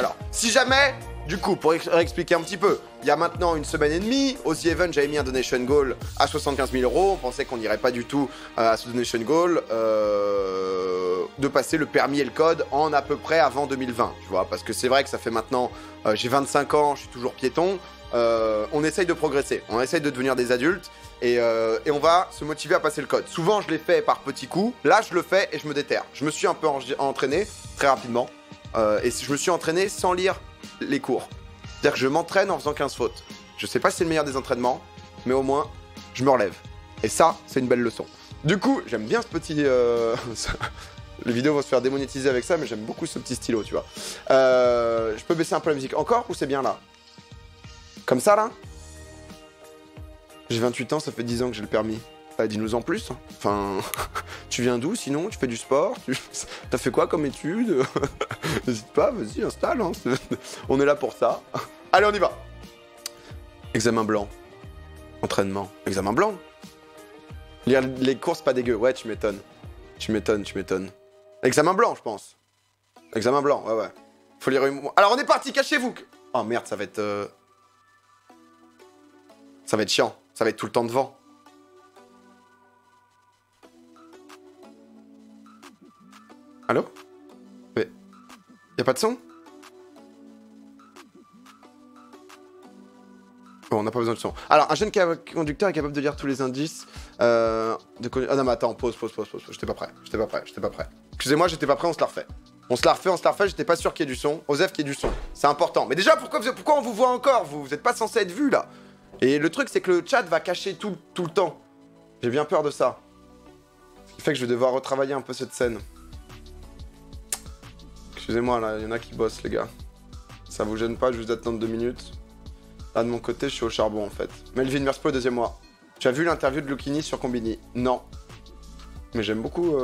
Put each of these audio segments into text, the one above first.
Alors, si jamais, du coup, pour expliquer un petit peu, il y a maintenant une semaine et demie, au The Event, j'avais mis un donation goal à 75 000 €. On pensait qu'on n'irait pas du tout à ce donation goal de passer le permis et le code en à peu près avant 2020, tu vois. Parce que c'est vrai que ça fait maintenant, j'ai 25 ans, je suis toujours piéton. On essaye de progresser, on essaye de devenir des adultes et on va se motiver à passer le code. Souvent, je l'ai fait par petits coups. Là, je le fais et je me déterre. Je me suis un peu entraîné très rapidement et je me suis entraîné sans lire les cours. C'est-à-dire que je m'entraîne en faisant 15 fautes. Je sais pas si c'est le meilleur des entraînements, mais au moins, je me relève. Et ça, c'est une belle leçon. Du coup, j'aime bien ce petit... Les vidéos vont se faire démonétiser avec ça, mais j'aime beaucoup ce petit stylo, tu vois. Je peux baisser un peu la musique encore ou c'est bien là? Comme ça, là? J'ai 28 ans, ça fait 10 ans que j'ai le permis. Bah, dis-nous en plus. Enfin, tu viens d'où sinon? Tu fais du sport? T'as fait quoi comme études? N'hésite pas, vas-y, installe. Hein. On est là pour ça. Allez, on y va. Examen blanc. Entraînement. Examen blanc. Lire les courses, pas dégueu. Ouais, tu m'étonnes. Tu m'étonnes. Examen blanc, je pense. Examen blanc, ouais. Faut lire une... Alors, on est parti, cachez-vous. Oh merde, ça va être... Ça va être chiant. Ça va être tout le temps devant. Allô? Mais... Y'a pas de son? Bon, on n'a pas besoin de son. Alors, un jeune conducteur est capable de lire tous les indices Ah non, mais attends, pause. J'étais pas prêt. Excusez-moi, j'étais pas prêt, on se la refait. On se la refait, j'étais pas sûr qu'il y ait du son. Osef qu'il y ait du son. C'est important. Mais déjà, pourquoi on vous voit encore? Vous êtes pas censé être vu, là. Et le truc, c'est que le chat va cacher tout le temps. J'ai bien peur de ça. Ce qui fait que je vais devoir retravailler un peu cette scène. Excusez-moi, là, il y en a qui bossent, les gars. Ça vous gêne pas, je vous attends 2 minutes. Là, de mon côté, je suis au charbon, en fait. Melvin Merspo, deuxième mois. Tu as vu l'interview de Lucchini sur Combini? Non. Mais j'aime beaucoup...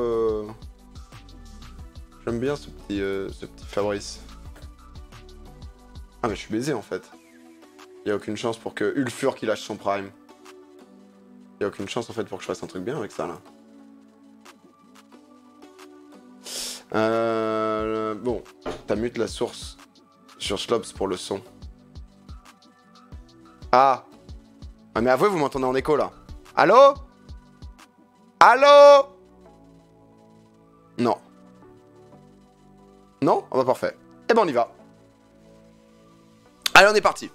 J'aime bien ce petit Fabrice. Ah, mais je suis baisé, en fait. Il y a aucune chance pour que Ulfur qui lâche son prime. Il y a aucune chance, en fait, pour que je fasse un truc bien avec ça, là. Bon, t'as mute la source sur Schlops pour le son. Ah, mais avouez, vous m'entendez en écho, là. Allô? Non. Non? Ah bah parfait. Eh ben on y va. Allez, on est parti.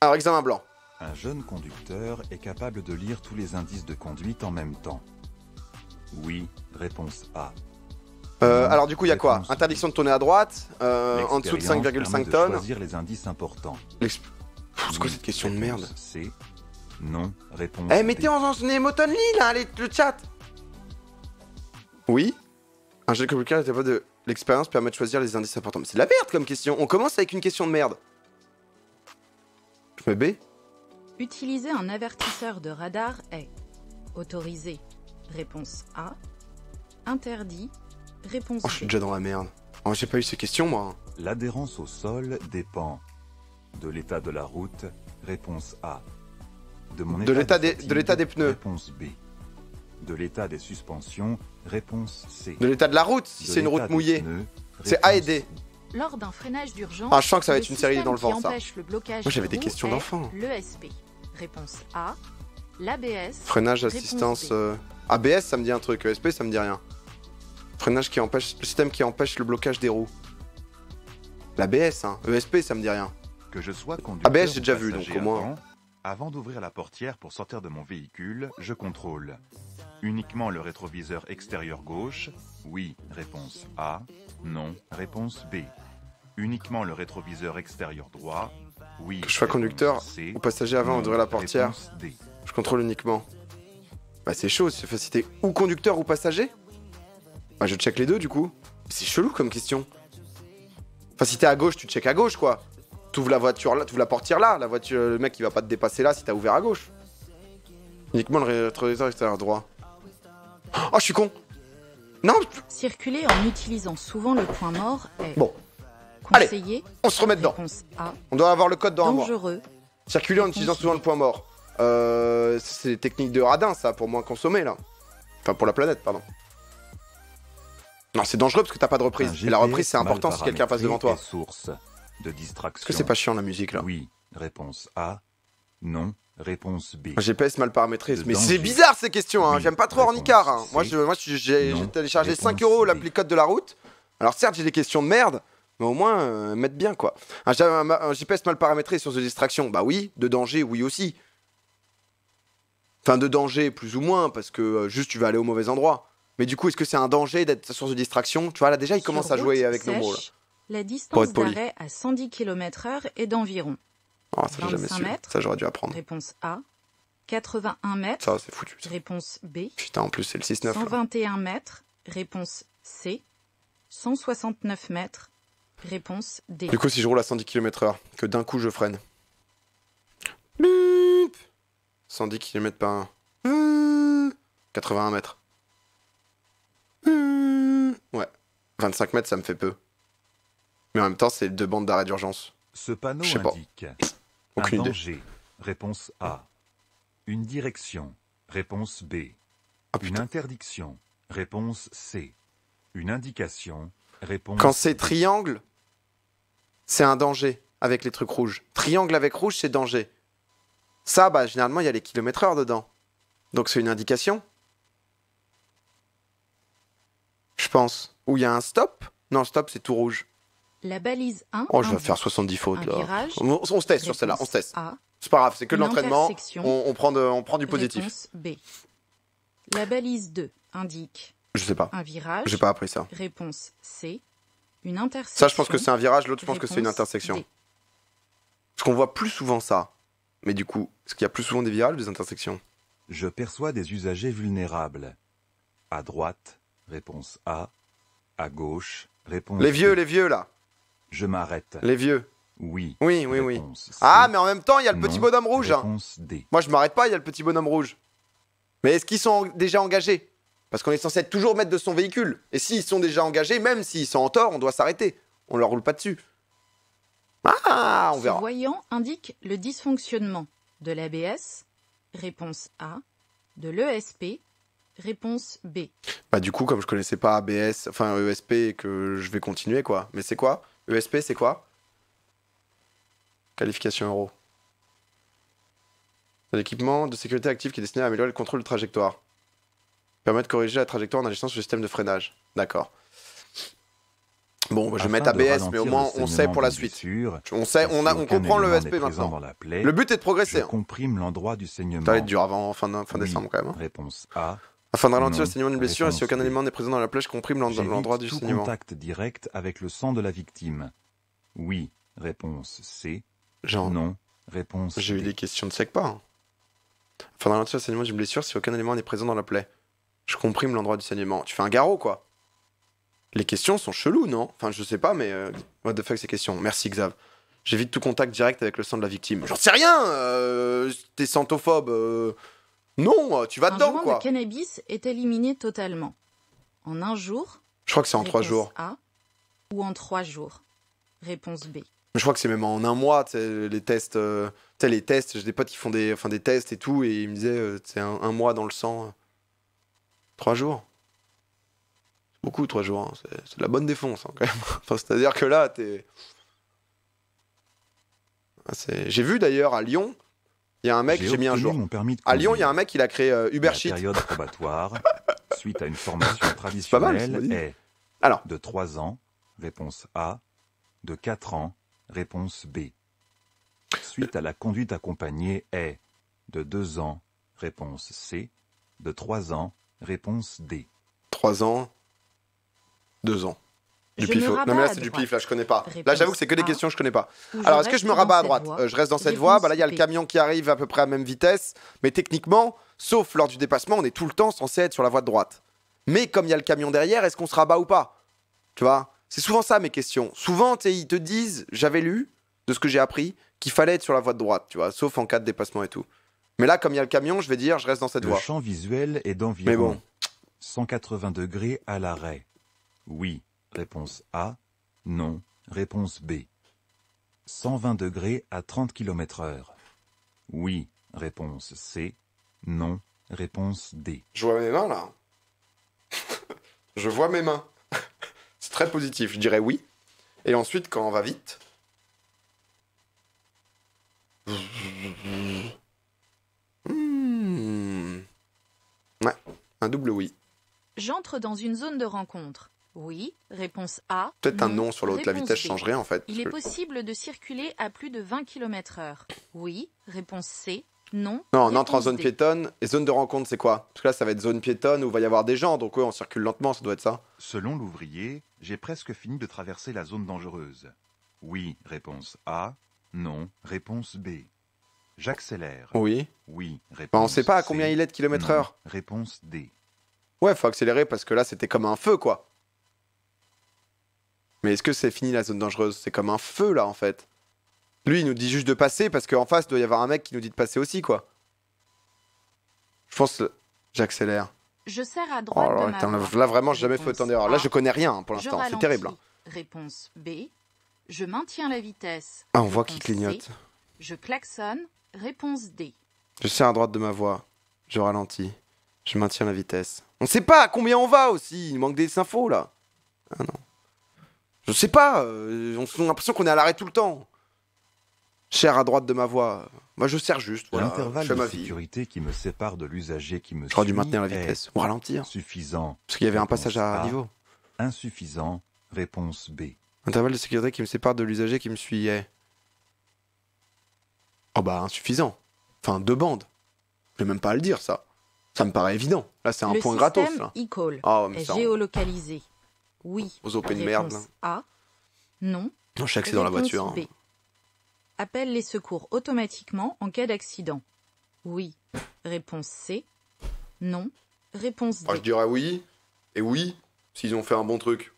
Alors, examen blanc. Un jeune conducteur est capable de lire tous les indices de conduite en même temps. Oui, réponse A. Alors du coup, il y a quoi? Interdiction de tourner à droite, en dessous de 5,5 tonnes. Choisir les indices importants. C'est quoi cette question de merde? C. Non, réponse Eh, mettez en Emotonly, là, le chat. Oui. Un jeune conducteur est capable de... L'expérience permet de choisir les indices importants. Mais c'est de la merde comme question. On commence avec une question de merde. Je mets B. Utiliser un avertisseur de radar est autorisé. Réponse A. Interdit. Réponse Oh, je suis B. déjà dans la merde. Oh, j'ai pas eu ces questions, moi. L'adhérence au sol dépend de l'état de la route. Réponse A. De l'état des pneus. Réponse B. De l'état des suspensions. Réponse C. De l'état de la route, si c'est une route mouillée. C'est A et D. Lors d'un freinage d'urgence, Ah, je sens que ça va être une série dans le vent, ça. Moi, j'avais des questions d'enfants. L'ESP. Réponse A. L'ABS. Freinage, assistance... ABS, ça me dit un truc. ESP, ça me dit rien. Freinage qui empêche... Le système qui empêche le blocage des roues. L'ABS, hein. ESP, ça me dit rien. Que je sois conducteur ABS, j'ai déjà vu, donc passager au moins... Avant d'ouvrir la portière pour sortir de mon véhicule, je contrôle. Uniquement le rétroviseur extérieur gauche. Oui, réponse A. Non, réponse B. Uniquement le rétroviseur extérieur droit. Oui. Que je sois conducteur C. ou passager avant d'ouvrir la portière. D. Je contrôle uniquement. Bah c'est chaud, c'est facilité. Ou conducteur ou passager? Bah je check les deux du coup. C'est chelou comme question. Enfin si t'es à gauche, tu check à gauche quoi. T'ouvres la voiture là, t'ouvres la portière là. La voiture, le mec il va pas te dépasser là si t'as ouvert à gauche. Uniquement le rétroviseur extérieur droit. Oh je suis con. Non. Circuler en utilisant souvent le point mort est bon. conseillé. Allez, on se remet dedans. A. On doit avoir le code dans un mois. Dangereux. Circuler en utilisant souvent le point mort. C'est des techniques de radin ça pour moins consommer là. Enfin pour la planète pardon. Non c'est dangereux parce que t'as pas de reprise. Et la reprise c'est important si quelqu'un passe devant toi. Source. De distraction. Est-ce que c'est pas chiant la musique là? Oui. Réponse A. Non. Réponse B. GPS mal paramétré. De Mais danger. c'est bizarre ces questions, hein. Oui. J'aime pas trop Réponse Ornicar. Hein. C. Moi j'ai Non. téléchargé 5 Réponse € B. l'appli Code de la route. Alors certes, j'ai des questions de merde, mais au moins, mettre bien quoi. Un GPS mal paramétré sur de distraction. Bah oui. De danger, oui aussi. Enfin, de danger, plus ou moins, parce que juste tu vas aller au mauvais endroit. Mais du coup, est-ce que c'est un danger d'être source de distraction? Tu vois, là déjà, il commence à jouer avec nos mots. Là. La Pour distance être poli. d'arrêt à 110 km/h est d'environ Oh, ça, j'ai jamais 25 su. mètres. Ça, j'aurais dû apprendre. réponse A, 81 mètres, Ça, c'est foutu. Ça. réponse B, Putain, en plus, c'est le 6-9. là. 121 mètres, réponse C, 169 mètres, réponse D. Du coup, si je roule à 110 km/h, que d'un coup je freine. Bip 110 km par heure. 81 mètres. Ouais. 25 mètres, ça me fait peu. Mais en même temps, c'est deux bandes d'arrêt d'urgence. Ce panneau Je sais pas. indique Aucune un idée. danger. Réponse A. Une direction. Réponse B. Ah Une putain. interdiction. Réponse C. Une indication. Réponse Quand c'est D. triangle, c'est un danger avec les trucs rouges. Triangle avec rouge, c'est danger. Ça, bah, généralement, il y a les kilomètres-heure dedans. Donc c'est une indication. Je pense. Ou il y a un stop. Non, stop, c'est tout rouge. La balise 1 Oh, je vais indique faire 70 fautes un là. virage. On se teste sur celle-là, on se teste. A, C'est pas grave, c'est que de Une l'entraînement. intersection. On prend du positif. réponse B. La balise 2 indique Je sais pas. un virage. J'ai pas appris ça. Réponse C. Une intersection. Ça, je pense que c'est un virage, l'autre, je pense que c'est une Réponse intersection. D. Parce qu'on voit plus souvent ça. Mais du coup, est-ce qu'il y a plus souvent des virages ou des intersections? Je perçois des usagers vulnérables. À droite. Réponse A. À gauche. Réponse Les vieux, B. les vieux là. Je m'arrête. Les vieux. Oui. Oui, oui, oui. Réponse C. Ah, mais en même temps, il y a le petit Non. bonhomme rouge. Hein. Réponse D. Moi, je m'arrête pas, il y a le petit bonhomme rouge. Mais est-ce qu'ils sont déjà engagés? Parce qu'on est censé être toujours maître de son véhicule. Et s'ils sont déjà engagés, même s'ils sont en tort, on doit s'arrêter. On leur roule pas dessus. Ah, on Ce verra. voyant indique le dysfonctionnement de l'ABS. Réponse A. De l'ESP. Réponse B. Bah du coup, comme je connaissais pas ABS, enfin ESP, et que je vais continuer quoi. Mais c'est quoi? ESP, c'est quoi? Qualification euro. C'est l'équipement de sécurité actif qui est destiné à améliorer le contrôle de trajectoire. Permet de corriger la trajectoire en agissant sur le système de freinage. D'accord. Bon, bah, je vais Afin mettre de ABS, mais ralentir au le moins on sait pour la saignement d'une suite. blessure, On sait, si on aucun comprend le élément ESP n'est présent maintenant. dans la plaie, Le but est de je progresser. Hein. comprime l'endroit du saignement. Ça va être dur avant fin Oui. décembre quand même. Hein. Réponse A. Afin de ralentir Non. le saignement d'une blessure, et si Réponse aucun B. élément n'est présent dans la plaie, je comprime l'endroit du J'évite tout saignement. contact direct avec le sang de la victime. Oui. Réponse C. Genre, Non. Réponse j'ai eu D. des questions de sec pas. Hein. Afin de ralentir le saignement d'une blessure, si aucun élément n'est présent dans la plaie, je comprime l'endroit du saignement. Tu fais un garrot quoi. Les questions sont cheloues, non? Enfin, je sais pas, mais what the fuck ces questions. Merci Xav. J'évite tout contact direct avec le sang de la victime. J'en sais rien. T'es santophobe. Non, tu vas Un dedans joint quoi. de cannabis est éliminé totalement. En un jour. Je crois que c'est en 3 réponse jours. A. Ou en 3 jours. Réponse B. Je crois que c'est même en un mois, tu sais, les tests. Tu sais, les tests, j'ai des potes qui font des tests et tout, et ils me disaient, c'est un mois dans le sang. 3 jours. C'est beaucoup, 3 jours. Hein. C'est de la bonne défonce, hein, quand même. Enfin, c'est-à-dire que là, t'es. Ah, j'ai vu d'ailleurs à Lyon, il y a un mec, j'ai mis un obtenu jour. mon permis de À Lyon, il y a un conduire. mec, il a créé Uber La Sheet. période probatoire, suite à une formation pas mal, traditionnelle, cela dit. est Alors, de 3 ans, réponse A, de 4 ans, réponse B. Suite à la conduite accompagnée est de 2 ans, réponse C, de 3 ans, réponse D. 3 ans, 2 ans. Du Je pif. me Non, rabats mais là, à c'est du droite. pif, là, je connais pas. Là, Réponse j'avoue que c'est que des A. questions que je connais pas. Ou Alors, est-ce que je me reste rabats à dans droite cette voie. Je reste dans cette Réponse voie. Bah là, il y a le B. camion qui arrive à peu près à même vitesse. Mais techniquement, sauf lors du dépassement, on est tout le temps censé être sur la voie de droite. Mais comme il y a le camion derrière, est-ce qu'on se rabat ou pas? Tu vois? C'est souvent ça mes questions. Souvent, tu sais, ils te disent, j'avais lu, de ce que j'ai appris, qu'il fallait être sur la voie de droite, tu vois, sauf en cas de dépassement et tout. Mais là, comme il y a le camion, je vais dire, je reste dans cette Le voie. champ visuel est Mais d'environ bon. 180 degrés à l'arrêt. Oui, réponse A. Non, réponse B. 120 degrés à 30 km/h. Oui, réponse C. Non, réponse D. Je vois mes mains là. Je vois mes mains. C'est très positif. Je dirais oui. Et ensuite, quand on va vite, Hmm. Ouais, un double oui. J'entre dans une zone de rencontre. Oui. Réponse A. Peut-être un non sur l'autre. La Réponse vitesse B. changerait en fait. Il est possible de circuler à plus de 20 km/h. Oui. Réponse C. Non. Non, on entre en Réponse zone D. piétonne. Et zone de rencontre, c'est quoi? Parce que là, ça va être zone piétonne où il va y avoir des gens. Donc, ouais, on circule lentement, ça doit être ça. Selon l'ouvrier, j'ai presque fini de traverser la zone dangereuse. Oui, réponse A. Non, réponse B. J'accélère. Oui. Oui, réponse Bah, on sait pas à C. combien il est de kilomètres heure. Non, réponse D. Ouais, faut accélérer parce que là, c'était comme un feu, quoi. Mais est-ce que c'est fini la zone dangereuse? C'est comme un feu, là, en fait. Lui, il nous dit juste de passer parce qu'en face, il doit y avoir un mec qui nous dit de passer aussi, quoi. Je pense que j'accélère. Je serre à Oh droite là de là, ma putain, voie. là, vraiment, j'ai jamais fait Réponse autant d'erreurs. Là, A. je connais rien hein, pour Je l'instant. C'est ralentis. terrible. Hein. Réponse B. Je maintiens la vitesse. Ah, on voit qu'il Réponse clignote. C. Je klaxonne. Réponse D. Je serre à droite de ma voie. Je ralentis. Je maintiens la vitesse. On sait pas à combien on va aussi. Il manque des infos, là. Ah non. Je sais pas. On a l'impression qu'on est à l'arrêt tout le temps. Je serre à droite de ma voie. Moi, je serre juste. Voilà. L'intervalle Je fais de ma vie. sécurité qui me sépare de l'usager qui me J'aurais dû suit maintenir la est vitesse. Ou ralentir. suffisant. Parce qu'il y avait un Réponse passage à A. niveau. Insuffisant. Réponse B. Intervalle de sécurité qui me sépare de l'usager qui me suivait. Oh bah, insuffisant. Enfin, 2 bandes. Je vais même pas à le dire, ça. Ça me paraît évident. Là, c'est un Le point gratos, système là. e-call Ah, mais est ça, géolocalisé. Oui. aux open merde, Réponse là. A. Non. Non, je sais que c'est dans la Réponse voiture. hein. B. Appelle les secours automatiquement en cas d'accident. Oui. Réponse C. Non. Réponse D. Enfin, je dirais oui. Et oui, s'ils ont fait un bon truc.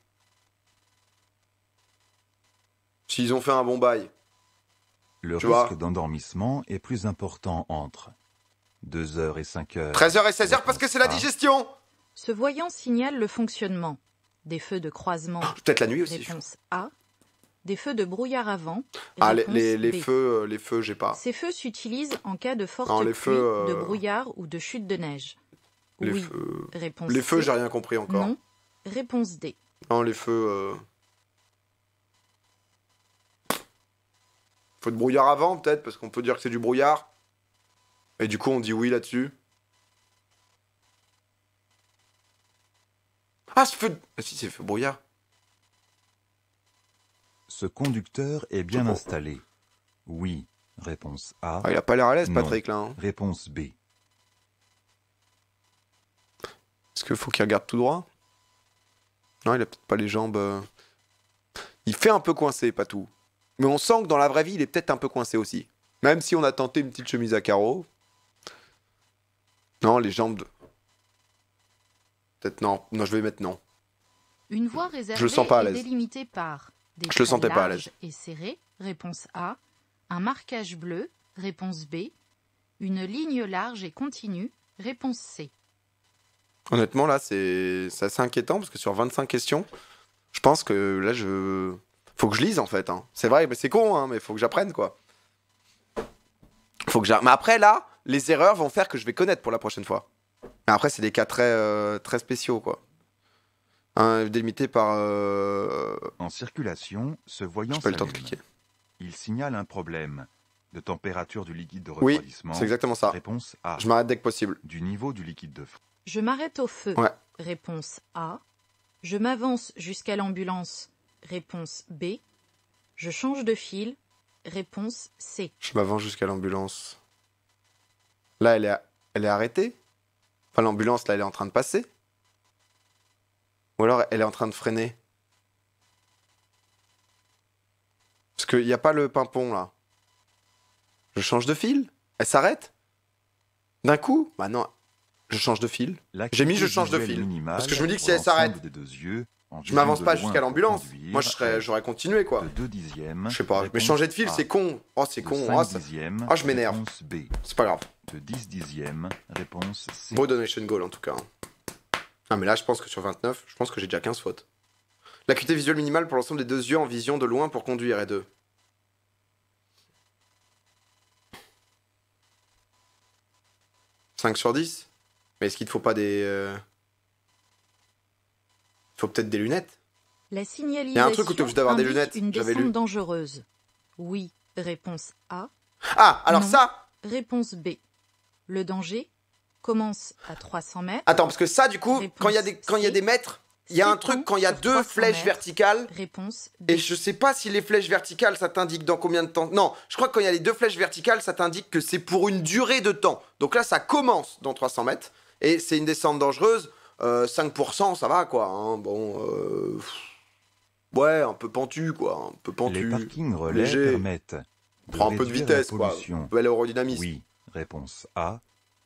S'ils ont fait un bon bail. Le Tu risque vois. d'endormissement est plus important entre 2 heures et 5 heures. 13h et 16h parce que c'est la Réponse A. digestion. Ce voyant signale le fonctionnement. Des feux de croisement. Peut-être la nuit aussi. Réponse A. Des feux de brouillard avant. Ah, Réponse les B. feux, j'ai pas. Ces feux s'utilisent en cas de forte Non, les pluie, feux, de brouillard ou de chute de neige. Les Oui. feux. Réponse Les feux, C. j'ai rien compris encore. Non. Réponse D. Non, les feux. Faut de brouillard avant, peut-être, parce qu'on peut dire que c'est du brouillard. Et du coup, on dit oui là-dessus. Ah, ce feu. Ah, si, c'est feu brouillard. Ce conducteur est bien Bon. installé. Oui. Réponse A. Ah, il a pas l'air à l'aise, Non. Patrick, là. Hein. Réponse B. Est-ce qu'il faut qu'il regarde tout droit? Non, il a peut-être pas les jambes. Il fait un peu coincé, pas tout. Mais on sent que dans la vraie vie, il est peut-être un peu coincé aussi. Même si on a tenté une petite chemise à carreaux. Non, les jambes. Peut-être non. Non, je vais mettre non. Une voie réservée Je le sens pas à est l'aise. délimitée par des Je le traits sentais pas à larges l'aise. et serrés. Réponse A. Un marquage bleu. Réponse B. Une ligne large et continue. Réponse C. Honnêtement, là, c'est assez inquiétant parce que sur 25 questions, je pense que là, faut que je lise en fait. Hein. C'est vrai, mais c'est con, hein, mais faut que j'apprenne quoi. Mais après, là, les erreurs vont faire que je vais connaître pour la prochaine fois. Mais après, c'est des cas très spéciaux quoi. Hein, délimité par. En circulation, ce voyant J'ai pas eu le temps de s'allume. cliquer. Il signale un problème. De température du liquide de Oui, refroidissement. c'est exactement ça. Réponse A. Je m'arrête dès que possible. Du niveau du liquide de feu. Je m'arrête au feu. Ouais. Réponse A. Je m'avance jusqu'à l'ambulance. Réponse B. Je change de fil. Réponse C. Je m'avance jusqu'à l'ambulance. Là, elle est arrêtée. Enfin, l'ambulance, là, elle est en train de passer. Ou alors, elle est en train de freiner. Parce qu'il n'y a pas le pimpon, là. Je change de fil. Elle s'arrête. D'un coup. Bah non. Je change de fil. J'ai mis je change de fil. Parce que je me dis que si elle s'arrête, je m'avance pas jusqu'à l'ambulance. Moi, j'aurais continué, quoi. De 2 dixièmes. Je sais pas. Mais Réponse changer de fil, A. c'est con. Oh, c'est De con. 5 Oh, dixièmes. Ah, je m'énerve. Réponse B. c'est pas grave. De 10 dixièmes. Réponse C. Beau donation goal, en tout cas. Ah, mais là, je pense que sur 29, je pense que j'ai déjà 15 fautes. L'acuité visuelle minimale pour l'ensemble des 2 yeux en vision de loin pour conduire est 2. « 5 sur 10 ? Mais est-ce qu'il te faut pas des... Il faut peut-être des lunettes. La signalisation Il y a un truc où t'es obligé d'avoir des indique lunettes, une j'avais descente lu. dangereuse. Oui. Réponse A. Ah, alors Non. ça... Réponse B. Le danger commence à 300 mètres. Attends, parce que ça, du coup, Réponse quand il y a des mètres, il y a un s'étend truc, quand il y a sur 2 300 flèches mètres. verticales, Réponse D. et je sais pas si les flèches verticales, ça t'indique dans combien de temps... Non, je crois que quand il y a les 2 flèches verticales, ça t'indique que c'est pour une durée de temps. Donc là, ça commence dans 300 mètres, et c'est une descente dangereuse. 5%, ça va, quoi. Hein. Bon, ouais, un peu pentu, quoi. Un peu pentu. Les parkings relais léger. permettent Prends un peu de réduire la vitesse, quoi. pollution. Ouais, l'aérodynamisme. Oui, réponse A.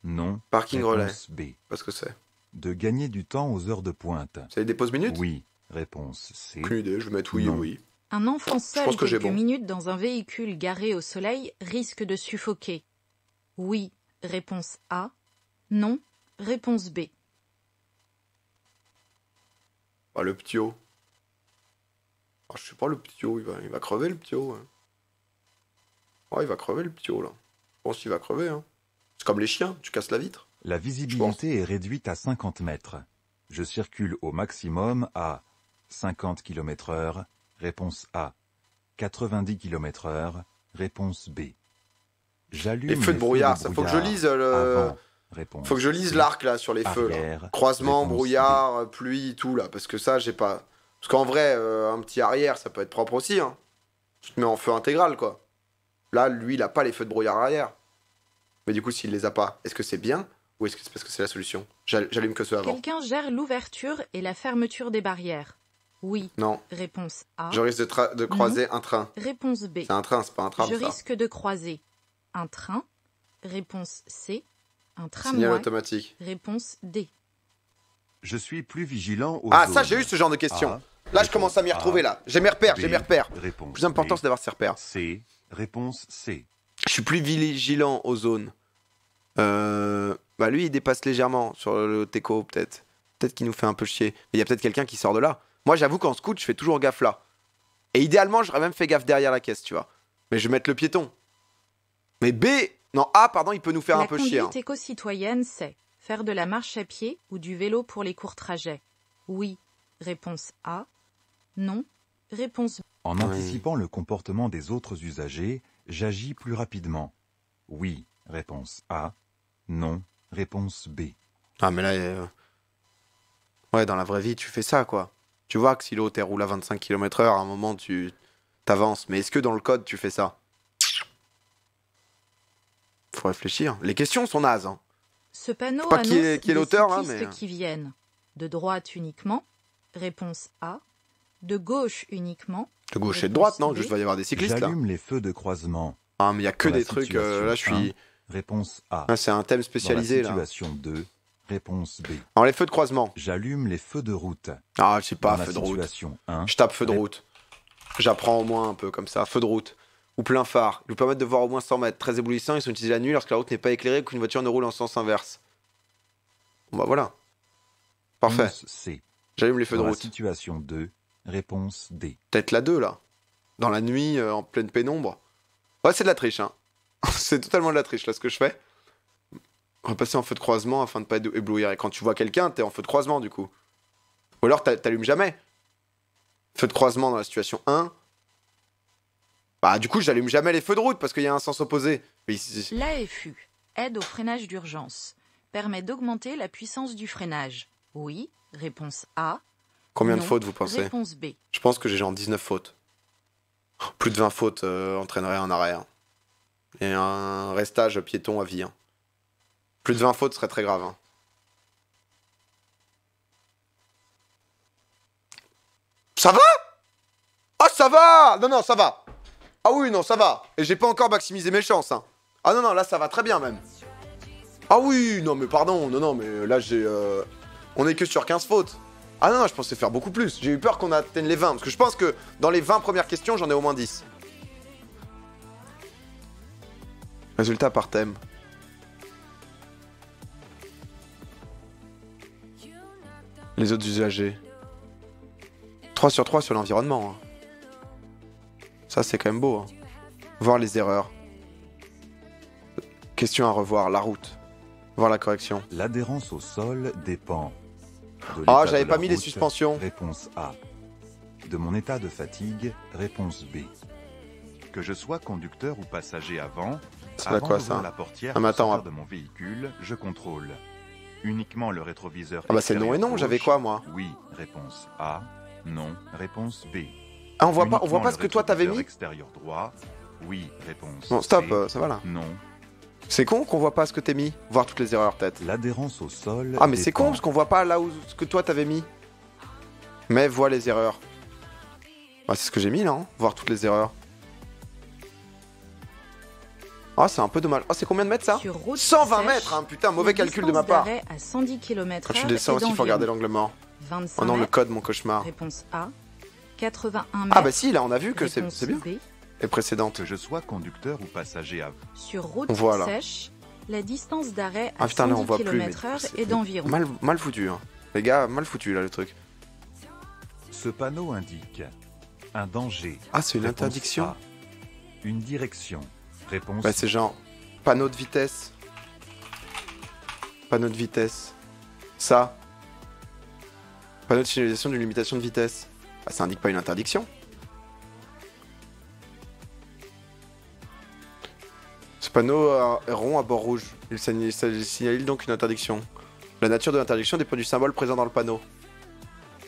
Non, Parking relais. réponse B. Parce que c'est. De gagner du temps aux heures de pointe. C'est des pauses minutes? Oui, réponse C. Aucune idée, je vais mettre oui Non. ou oui. Un enfant seul pense que j'ai quelques bon. minutes dans un véhicule garé au soleil risque de suffoquer. Oui. Réponse A. Non. Réponse B. Ah, le ptio. Ah, je sais pas, le ptio, il va crever, le ptio. Hein. Ouais, il va crever, le ptio, là. Je pense qu'il va crever, hein. C'est comme les chiens, tu casses la vitre. La visibilité est réduite à 50 mètres. Je circule au maximum à 50 km/h. Réponse A. 90 km/h. Réponse B. J'allume Les feux de brouillard, ça faut que je lise le... avant. Réponse Faut que je lise C. l'arc, là, sur les feux, là. Arrière. Croisement, Réponse brouillard, pluie, tout, là. Parce que ça, j'ai pas... Parce qu'en vrai, un petit arrière, ça peut être propre aussi, hein. Tu te mets en feu intégral, quoi. Là, lui, il a pas les feux de brouillard arrière. Mais du coup, s'il les a pas, est-ce que c'est bien ou est-ce que c'est parce que c'est la solution? J'allume que ceux avant. Quelqu'un gère l'ouverture et la fermeture des barrières. Oui. Non, Réponse A. je risque de croiser un train. Réponse B. C'est un train, c'est pas un tram, Je ça. risque de croiser un train. Réponse C. Un Signal tramway. automatique. Réponse D. Je suis plus vigilant aux Ah, ça, zones. j'ai eu ce genre de questions. A. Là, je commence à m'y retrouver, là. J'ai mes repères, B. j'ai mes repères. Réponse Le plus important, B. c'est d'avoir ses repères. C. Réponse C. Je suis plus vigilant aux zones. Bah lui, il dépasse légèrement sur le Teco, peut-être. Peut-être qu'il nous fait un peu chier. Mais il y a peut-être quelqu'un qui sort de là. Moi, j'avoue qu'en scout, je fais toujours gaffe là. Et idéalement, j'aurais même fait gaffe derrière la caisse, tu vois. Mais je vais mettre le piéton. Mais B... Non, A, pardon, il peut nous faire La un peu chier. conduite Hein. éco-citoyenne, c'est faire de la marche à pied ou du vélo pour les courts trajets. Oui. Réponse A. Non. Réponse B. En Oui. anticipant le comportement des autres usagers, j'agis plus rapidement. Oui. Réponse A. Non. Réponse B. Ah, mais là... Ouais, dans la vraie vie, tu fais ça, quoi. Tu vois que si l'autre, elle roule à 25 km/h, à un moment, tu t'avances. Mais est-ce que dans le code, tu fais ça? Faut réfléchir. Les questions sont nazes, hein. Ce panneau pas annonce qui est des l'auteur, là, cyclistes mais- qui viennent. De droite uniquement. Réponse A. De gauche uniquement. De gauche et de Réponse droite, non? B. Juste, il va y avoir des cyclistes, là. J'allume les feux de croisement. Ah, mais il y a que Dans la des trucs... situation là, je suis... 1, réponse A. Ah, c'est un thème Dans la spécialisé, là. situation 2, réponse B. Alors, les feux de croisement. J'allume les feux de route. Ah, je sais pas, Dans feu la de route. situation 1, Je tape feu de Ré- route. J'apprends au moins un peu comme ça. Feu de route. Ou plein phare. Ils nous permettent de voir au moins 100 mètres. Très éblouissants, ils sont utilisés la nuit lorsque la route n'est pas éclairée ou qu'une voiture ne roule en sens inverse. Bon bah voilà. Parfait. réponse C. J'allume les feux de Dans la route. situation 2, réponse D. Peut-être la 2 là. Dans la nuit, en pleine pénombre. Ouais, c'est de la triche, hein. C'est totalement de la triche là ce que je fais. On va passer en feu de croisement afin de pas éblouir. Et quand tu vois quelqu'un, t'es en feu de croisement du coup. Ou alors t'allumes jamais. Feu de croisement dans la situation 1. Bah du coup j'allume jamais les feux de route parce qu'il y a un sens opposé. Mais L'AFU, aide au freinage d'urgence, permet d'augmenter la puissance du freinage. Oui. Réponse A. combien de Non. fautes vous pensez? Réponse B. Je pense que j'ai genre 19 fautes. Plus de 20 fautes entraînerait un arrêt. Hein. Et un restage piéton à vie. Hein. Plus de 20 fautes serait très grave. Hein. Ça va? Ah ça va! Non non ça va. Ah oui non ça va. Et j'ai pas encore maximisé mes chances. Hein. Ah non non là ça va très bien même. Ah oui non mais pardon. Non non mais là j'ai... On est que sur 15 fautes. Ah non, non, je pensais faire beaucoup plus. J'ai eu peur qu'on atteigne les 20. Parce que je pense que dans les 20 premières questions, j'en ai au moins 10. Résultat par thème. Les autres usagers. 3 sur 3 sur l'environnement. Hein. Ça, c'est quand même beau. Hein. Voir les erreurs. Question à revoir. La route. Voir la correction. L'adhérence au sol dépend. de Ah, l'état j'avais de pas la mis les route. suspensions. Réponse A. De mon état de fatigue. Réponse B. Que je sois conducteur ou passager avant C'est quoi ça? la portière Ah mais attends, de mon véhicule, je contrôle. Uniquement le rétroviseur. Ah bah c'est non et non, j'avais quoi moi? Oui, réponse A. Non, réponse B. Ah on voit pas ce que toi t'avais mis? Extérieur droit. Oui, réponse Bon stop, C. ça va là. Non. C'est con qu'on voit pas ce que t'as mis, voir toutes les erreurs peut-être. L'adhérence au sol. Ah mais c'est con parce qu'on voit pas là où ce que toi t'avais mis. Mais vois les erreurs. Bah c'est ce que j'ai mis là, hein, voir toutes les erreurs. Ah c'est un peu dommage. Ah c'est combien de mètres ça? 120 mètres, hein, putain, mauvais calcul de ma part. À 110 km/h. Quand tu descends aussi, il faut regarder l'angle mort. 25 Oh non, le mètres. code, mon cauchemar. Réponse A. 81 mètres. Ah bah si, là on a vu que c'est Réponse bien. B. Et précédente. Que je sois conducteur ou passager avant. Sur route On voit, là. sèche, la distance d'arrêt à Ah putain, là on 110 voit plus. mais km/h c'est est d'environ mal foutu, hein. Les gars, mal foutu là le truc. Ce panneau indique un danger. Ah, c'est une Réponse interdiction? A. Une direction. Réponse Bah c'est genre panneau de vitesse. Panneau de vitesse. Ça. Panneau de signalisation d'une limitation de vitesse. Bah ça indique pas une interdiction. Ce panneau est rond à bord rouge. Il signale donc une interdiction. La nature de l'interdiction dépend du symbole présent dans le panneau.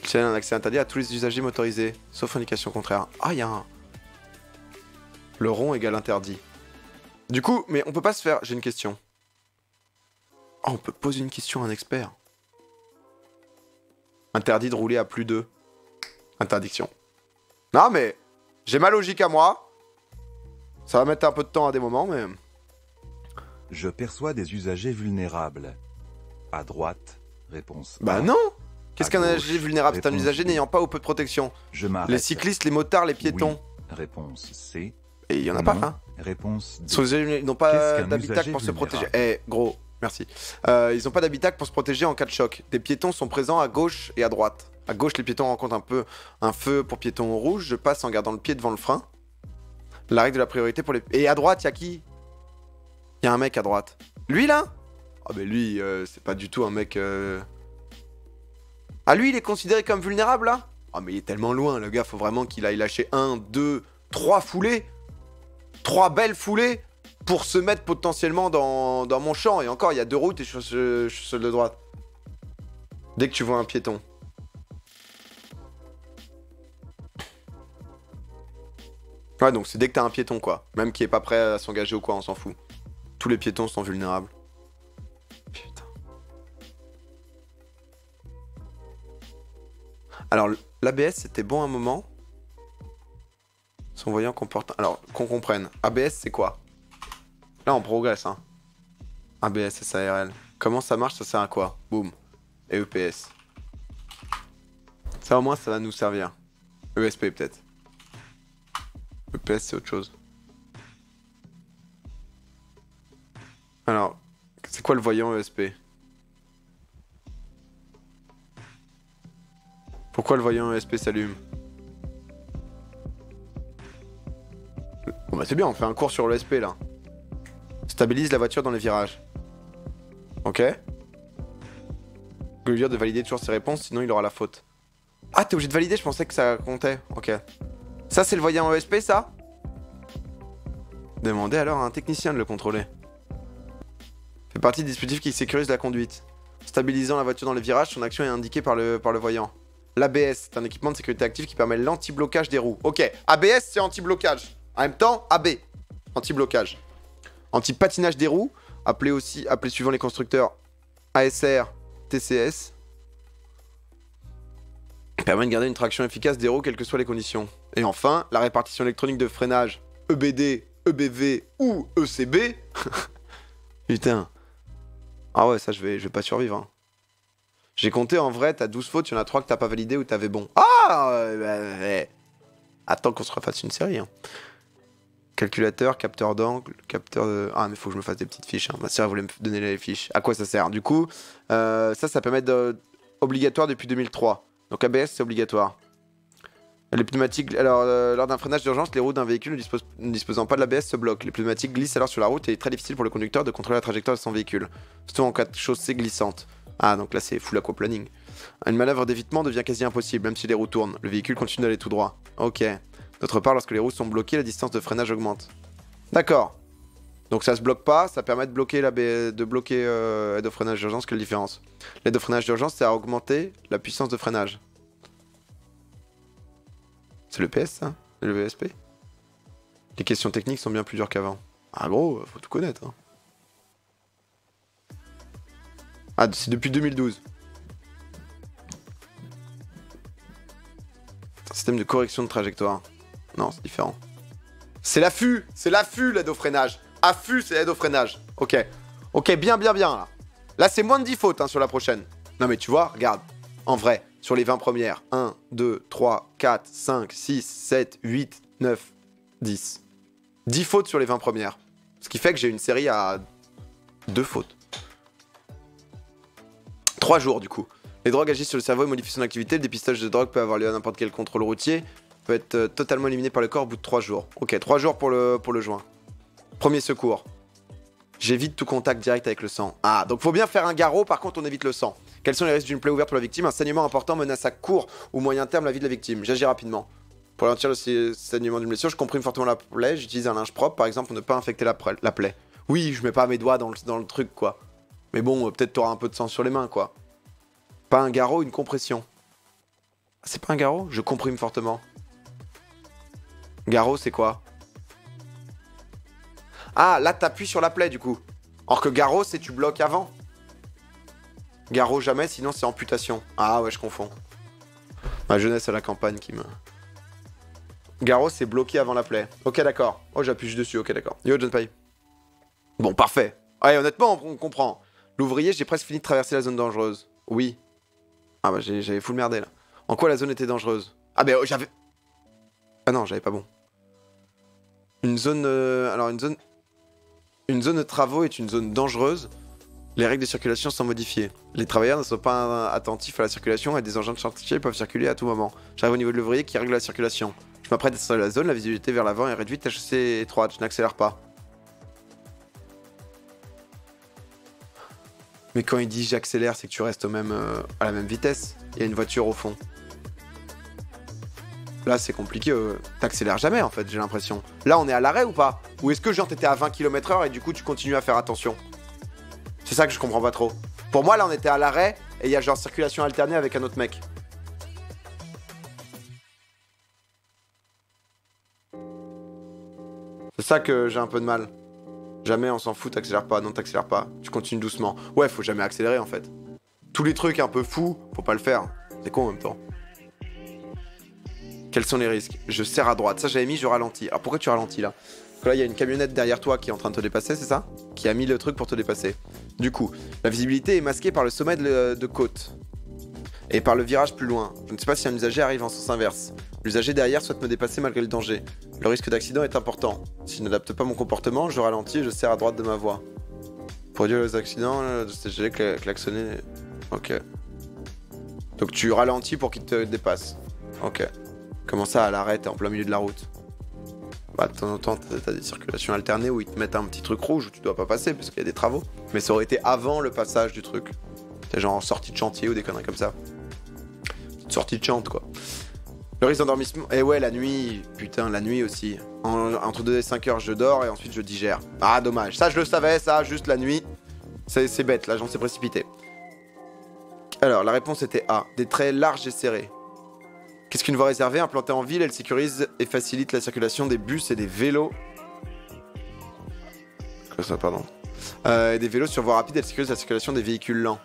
Il signale un accès interdit à tous les usagers motorisés, sauf indication contraire. Ah, il y a un... Le rond égale interdit. Du coup, mais on peut pas se faire... J'ai une question. Oh, on peut poser une question à un expert. Interdit de rouler à plus de... Interdiction. Non, mais... J'ai ma logique à moi. Ça va mettre un peu de temps à des moments, mais... Je perçois des usagers vulnérables. À droite, réponse A. Bah non. Qu'est-ce qu'un gauche, usager vulnérable? C'est un réponse usager B. n'ayant pas ou peu de protection. Je m'arrête. Les cyclistes, les motards, les piétons. Oui. Réponse C. Et il y en a Non. pas, hein. Réponse D. Ils n'ont Qu'est-ce pas qu'un d'habitacle usager pour se protéger. vulnérable? Eh, gros, merci. Ils n'ont pas d'habitacle pour se protéger en cas de choc. Des piétons sont présents à gauche et à droite. À gauche, les piétons rencontrent un feu pour piétons rouge. Je passe en gardant le pied devant le frein. La règle de la priorité pour les... Et à droite, il y a qui? Il y a un mec à droite. Lui, là? Ah, mais lui, c'est pas du tout un mec... Ah, lui, il est considéré comme vulnérable, là? Ah, mais il est tellement loin, le gars. Faut vraiment qu'il aille lâcher 1, 2, 3 foulées. 3 belles foulées pour se mettre potentiellement dans mon champ. Et encore, il y a 2 routes et je suis seul de droite. Dès que tu vois un piéton. Ouais, donc c'est dès que t'as un piéton, quoi. Même qui est pas prêt à s'engager ou quoi, on s'en fout. Tous les piétons sont vulnérables. Putain. Alors, l'ABS, c'était bon un moment. Son voyant comporte... Alors, qu'on comprenne. ABS, c'est quoi? Là, on progresse, hein. ABS, SARL. Comment ça marche? Ça sert à quoi? Boum. Et EPS. Ça, au moins, ça va nous servir. ESP, peut-être. EPS, c'est autre chose. Alors, c'est quoi le voyant ESP? Pourquoi le voyant ESP s'allume? Bon bah c'est bien, on fait un cours sur l'ESP là. Stabilise la voiture dans les virages. Ok. Je vais lui dire de valider toujours ses réponses, sinon il aura la faute. Ah, t'es obligé de valider, je pensais que ça comptait. Ok. Ça, c'est le voyant ESP, ça? Demandez alors à un technicien de le contrôler. Fait partie du dispositif qui sécurise la conduite. Stabilisant la voiture dans les virages, son action est indiquée par le voyant. L'ABS, c'est un équipement de sécurité active qui permet l'anti-blocage des roues. Ok, ABS, c'est anti-blocage. En même temps, AB, anti-blocage. Anti-patinage des roues, appelé suivant les constructeurs ASR, TCS. Permet de garder une traction efficace des roues, quelles que soient les conditions. Et enfin, la répartition électronique de freinage, EBD, EBV ou ECB. Putain. Ah ouais, ça, je vais pas survivre. Hein. J'ai compté, en vrai, t'as 12 fautes, il y en a 3 que t'as pas validé ou t'avais bon. Ah Attends qu'on se refasse une série. Hein. Calculateur, capteur d'angle, capteur de... Ah, mais faut que je me fasse des petites fiches. Hein. Ma sœur voulait me donner les fiches. À quoi ça sert? Du coup, ça peut être obligatoire depuis 2003. Donc ABS, c'est obligatoire. Les pneumatiques... Alors, lors d'un freinage d'urgence, les roues d'un véhicule ne disposant pas de l'ABS se bloquent. Les pneumatiques glissent alors sur la route et il est très difficile pour le conducteur de contrôler la trajectoire de son véhicule. Surtout en cas de chaussée glissante. Ah, donc là, c'est full aquaplaning. Une manœuvre d'évitement devient quasi impossible, même si les roues tournent. Le véhicule continue d'aller tout droit. Ok. D'autre part, lorsque les roues sont bloquées, la distance de freinage augmente. D'accord. Donc ça se bloque pas, ça permet de bloquer l'aide au freinage d'urgence. Quelle différence? L'aide au freinage d'urgence, c'est à augmenter la puissance de freinage. C'est le PS, ça? Le VSP? Les questions techniques sont bien plus dures qu'avant. Ah gros, faut tout connaître. Hein. Ah, c'est depuis 2012. Un système de correction de trajectoire. Non, c'est différent. C'est l'affût! C'est l'affût, l'aide au freinage. Affût, c'est l'aide au freinage. Ok. Ok, bien, là. Là, c'est moins de 10 fautes hein, sur la prochaine. Non, mais tu vois, regarde. En vrai, sur les 20 premières. 1, 2, 3, 4, 5, 6, 7, 8, 9, 10. 10 fautes sur les 20 premières. Ce qui fait que j'ai une série à 2 fautes. 3 jours, du coup. Les drogues agissent sur le cerveau et modifient son activité. Le dépistage de drogue peut avoir lieu à n'importe quel contrôle routier. Peut être totalement éliminé par le corps au bout de 3 jours. Ok, 3 jours pour le joint. Premier secours. J'évite tout contact direct avec le sang. Ah, donc faut bien faire un garrot, par contre on évite le sang. Quels sont les risques d'une plaie ouverte pour la victime? Un saignement important menace à court ou moyen terme la vie de la victime. J'agis rapidement. Pour ralentir le saignement d'une blessure, je comprime fortement la plaie. J'utilise un linge propre, par exemple, pour ne pas infecter la plaie. Oui, je mets pas mes doigts dans le truc, quoi. Mais bon, peut-être t'auras un peu de sang sur les mains, quoi. Pas un garrot, une compression. C'est pas un garrot? Je comprime fortement. Garrot, c'est quoi? Ah, là, t'appuies sur la plaie, du coup. Or que garrot, c'est tu bloques avant. Garrot, jamais, sinon c'est amputation. Ah ouais, je confonds. Ma jeunesse à la campagne qui me... Garrot, c'est bloqué avant la plaie. Ok, d'accord. Oh, j'appuie juste dessus, ok, d'accord. Yo, John Pay. Bon, parfait. Ouais, honnêtement, on comprend. L'ouvrier, j'ai presque fini de traverser la zone dangereuse. Oui. Ah bah, j'avais full merdé, là. En quoi la zone était dangereuse? Ah bah, j'avais... Ah non, j'avais pas bon. Une zone... Alors, une zone... Une zone de travaux est une zone dangereuse. Les règles de circulation sont modifiées. Les travailleurs ne sont pas attentifs à la circulation et des engins de chantier peuvent circuler à tout moment. J'arrive au niveau de l'ouvrier qui règle la circulation. Je m'apprête à installer la zone, la visibilité vers l'avant est réduite, la chaussée est étroite, je n'accélère pas. Mais quand il dit j'accélère, c'est que tu restes à la même vitesse. Il y a une voiture au fond. Là, c'est compliqué. T'accélères jamais, en fait, j'ai l'impression. Là, on est à l'arrêt ou pas? Ou est-ce que, genre, t'étais à 20 km/h et du coup, tu continues à faire attention? C'est ça que je comprends pas trop. Pour moi, là, on était à l'arrêt et il y a genre circulation alternée avec un autre mec. C'est ça que j'ai un peu de mal. Jamais, on s'en fout, t'accélères pas. Non, t'accélères pas. Tu continues doucement. Ouais, faut jamais accélérer, en fait. Tous les trucs un peu fous, faut pas le faire. C'est con, en même temps. Quels sont les risques? Je serre à droite. Ça, j'avais mis, je ralentis. Alors, pourquoi tu ralentis, là? Parce que là, il y a une camionnette derrière toi qui est en train de te dépasser, c'est ça? Qui a mis le truc pour te dépasser. Du coup, la visibilité est masquée par le sommet de côte. Et par le virage plus loin. Je ne sais pas si un usager arrive en sens inverse. L'usager derrière souhaite me dépasser malgré le danger. Le risque d'accident est important. Si je n'adapte pas mon comportement, je ralentis et je serre à droite de ma voie. Pour réduire les accidents, j'ai klaxonné. Ok. Donc tu ralentis pour qu'il te dépasse. Ok. Comment ça, à l'arrêt, t'es en plein milieu de la route? Bah, de temps en temps, t'as des circulations alternées où ils te mettent un petit truc rouge où tu dois pas passer parce qu'il y a des travaux. Mais ça aurait été avant le passage du truc. T'es genre en sortie de chantier ou des conneries comme ça. Sortie de chante, quoi. Le risque d'endormissement... Eh ouais, la nuit... Putain, la nuit aussi. Entre 2 et 5 heures, je dors et ensuite je digère. Ah, dommage. Ça, je le savais, ça, juste la nuit. C'est bête, là, j'en s'est précipité. Alors, la réponse était A. Des traits larges et serrés. Qu'est-ce qu'une voie réservée? Implantée en ville, elle sécurise et facilite la circulation des bus et des vélos. Quoi ça, pardon. Des vélos sur voie rapide, elle sécurise la circulation des véhicules lents.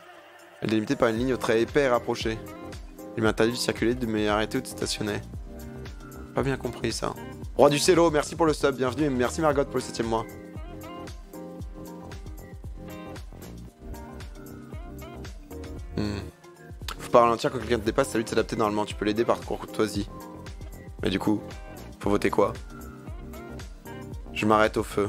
Elle est délimitée par une ligne aux traits épais et rapprochés. Il m'interdit de circuler, de m'arrêter ou de stationner. Pas bien compris ça. Roi du Cello, merci pour le sub, bienvenue et merci Margot pour le 7ème mois. Faut pas ralentir quand quelqu'un te dépasse, c'est à lui de s'adapter normalement, tu peux l'aider par courtoisie. Mais du coup, faut voter quoi? Je m'arrête au feu.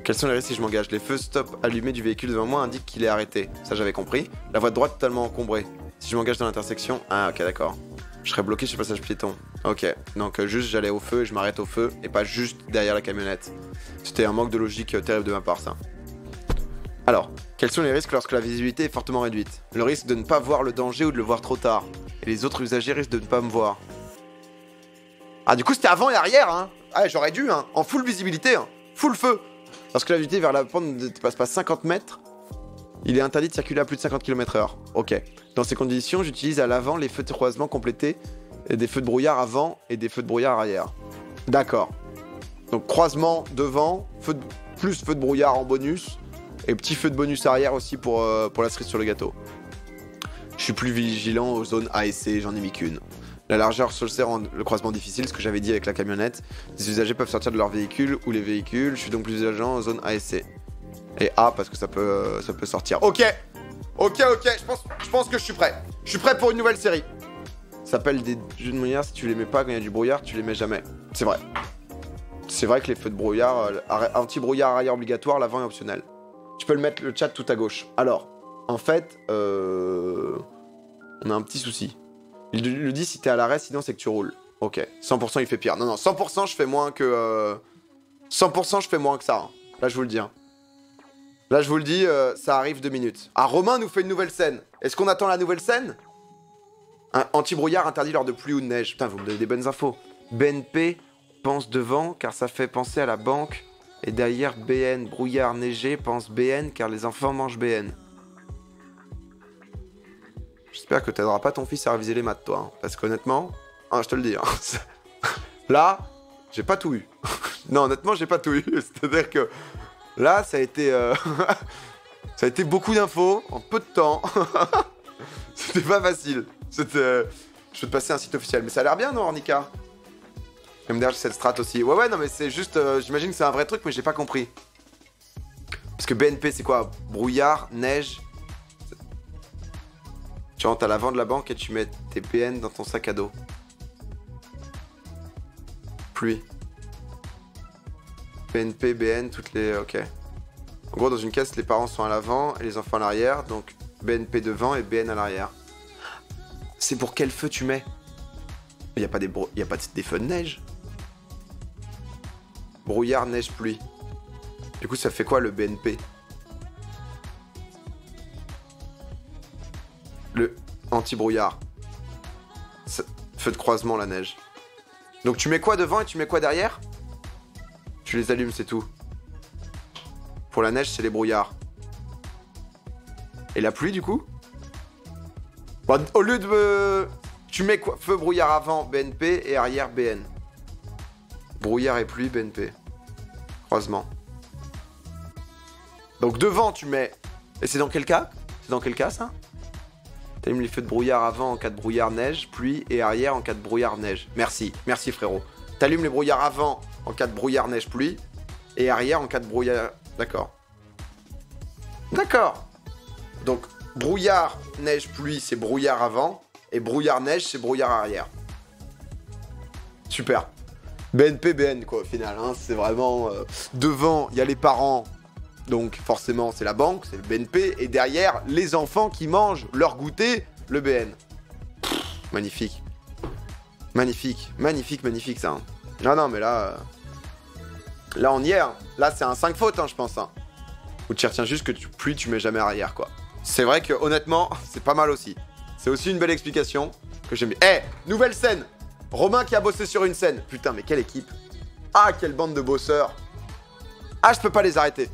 Quels sont les risques si je m'engage? Les feux stop allumés du véhicule devant moi indiquent qu'il est arrêté. Ça j'avais compris. La voie de droite totalement encombrée. Si je m'engage dans l'intersection... Ah ok d'accord. Je serais bloqué sur le passage piéton. Ok, donc juste j'allais au feu et je m'arrête au feu et pas juste derrière la camionnette. C'était un manque de logique terrible de ma part ça. Alors, quels sont les risques lorsque la visibilité est fortement réduite? Le risque de ne pas voir le danger ou de le voir trop tard. Et les autres usagers risquent de ne pas me voir. Ah, du coup, c'était avant et arrière, hein. Ah, j'aurais dû, hein. En full visibilité, hein. Full feu. Lorsque la vitesse vers la pente ne dépasse pas 50 mètres, il est interdit de circuler à plus de 50 km/h. Ok. Dans ces conditions, j'utilise à l'avant les feux de croisement complétés et des feux de brouillard avant et des feux de brouillard arrière. D'accord. Donc croisement devant, plus feu de brouillard en bonus et petit feu de bonus arrière aussi pour la cerise sur le gâteau. Je suis plus vigilant aux zones A et C, j'en ai mis qu'une. La largeur sur le rend le croisement difficile, ce que j'avais dit avec la camionnette. Les usagers peuvent sortir de leur véhicule ou les véhicules. Je suis donc plus vigilant aux zones A et C. Et A parce que ça peut sortir. Ok, je pense que je suis prêt. Je suis prêt pour une nouvelle série. Ça s'appelle des jeux de brouillard. Si tu les mets pas quand il y a du brouillard, tu les mets jamais. C'est vrai. C'est vrai que les feux de brouillard, anti-brouillard arrière obligatoire, l'avant est optionnel. Tu peux le mettre le chat tout à gauche. Alors, en fait, on a un petit souci. Il le dit si t'es à l'arrêt, sinon c'est que tu roules. Ok, 100% il fait pire. Non, 100% je fais moins que... 100% je fais moins que ça. Hein. Là, je vous le dis. Hein. Là, je vous le dis, ça arrive 2 minutes. Ah, Romain nous fait une nouvelle scène. Est-ce qu'on attend la nouvelle scène? Anti-brouillard interdit lors de pluie ou de neige. Putain, vous me donnez des bonnes infos. BNP pense devant, car ça fait penser à la banque. Et derrière BN, brouillard neigé, pense BN, car les enfants mangent BN. J'espère que t'aideras pas ton fils à réviser les maths, toi. Hein, parce qu'honnêtement, je te le dis. Hein, là, j'ai pas tout eu. Non, honnêtement, j'ai pas tout eu. C'est-à-dire que là, ça a été beaucoup d'infos en peu de temps. C'était pas facile. Je vais te passer un site officiel. Mais ça a l'air bien, non, Ornica? MDR, j'ai cette strat aussi. Ouais, non, mais c'est juste... j'imagine que c'est un vrai truc, mais j'ai pas compris. Parce que BNP, c'est quoi? Brouillard, neige... Tu rentres à l'avant de la banque et tu mets tes PN dans ton sac à dos. Pluie. BNP, BN, toutes les... Ok. En gros, dans une caisse, les parents sont à l'avant et les enfants à l'arrière. Donc, BNP devant et BN à l'arrière. C'est pour quel feu tu mets? Il n'y a pas des feux de neige. Brouillard, neige, pluie. Du coup, ça fait quoi le BNP? Le anti-brouillard. Feu de croisement, la neige. Donc tu mets quoi devant et tu mets quoi derrière? Tu les allumes, c'est tout. Pour la neige, c'est les brouillards. Et la pluie, du coup? Bon, au lieu de... Tu mets quoi? Feu brouillard avant, BNP, et arrière, BN. Brouillard et pluie, BNP. Croisement. Donc devant, tu mets... Et c'est dans quel cas? C'est dans quel cas, ça? T'allumes les feux de brouillard avant en cas de brouillard neige, pluie, et arrière en cas de brouillard neige. Merci frérot. T'allumes les brouillards avant en cas de brouillard neige, pluie, et arrière en cas de brouillard... D'accord. D'accord. Donc, brouillard, neige, pluie, c'est brouillard avant, et brouillard, neige, c'est brouillard arrière. Super. BNP, BN, quoi, au final. Hein, c'est vraiment... devant, il y a les parents... Donc forcément c'est la banque, c'est le BNP, et derrière les enfants qui mangent leur goûter, le BN. Pff, magnifique. Magnifique ça. Hein. Non mais là... Là on y est. Hein. Là c'est un 5 fautes je pense. Hein. Ou tu retiens juste que tu mets jamais arrière quoi. C'est vrai que honnêtement c'est pas mal aussi. C'est aussi une belle explication que j'aime bien. Nouvelle scène. Romain qui a bossé sur une scène. Putain mais quelle équipe. Ah quelle bande de bosseurs. Ah je peux pas les arrêter.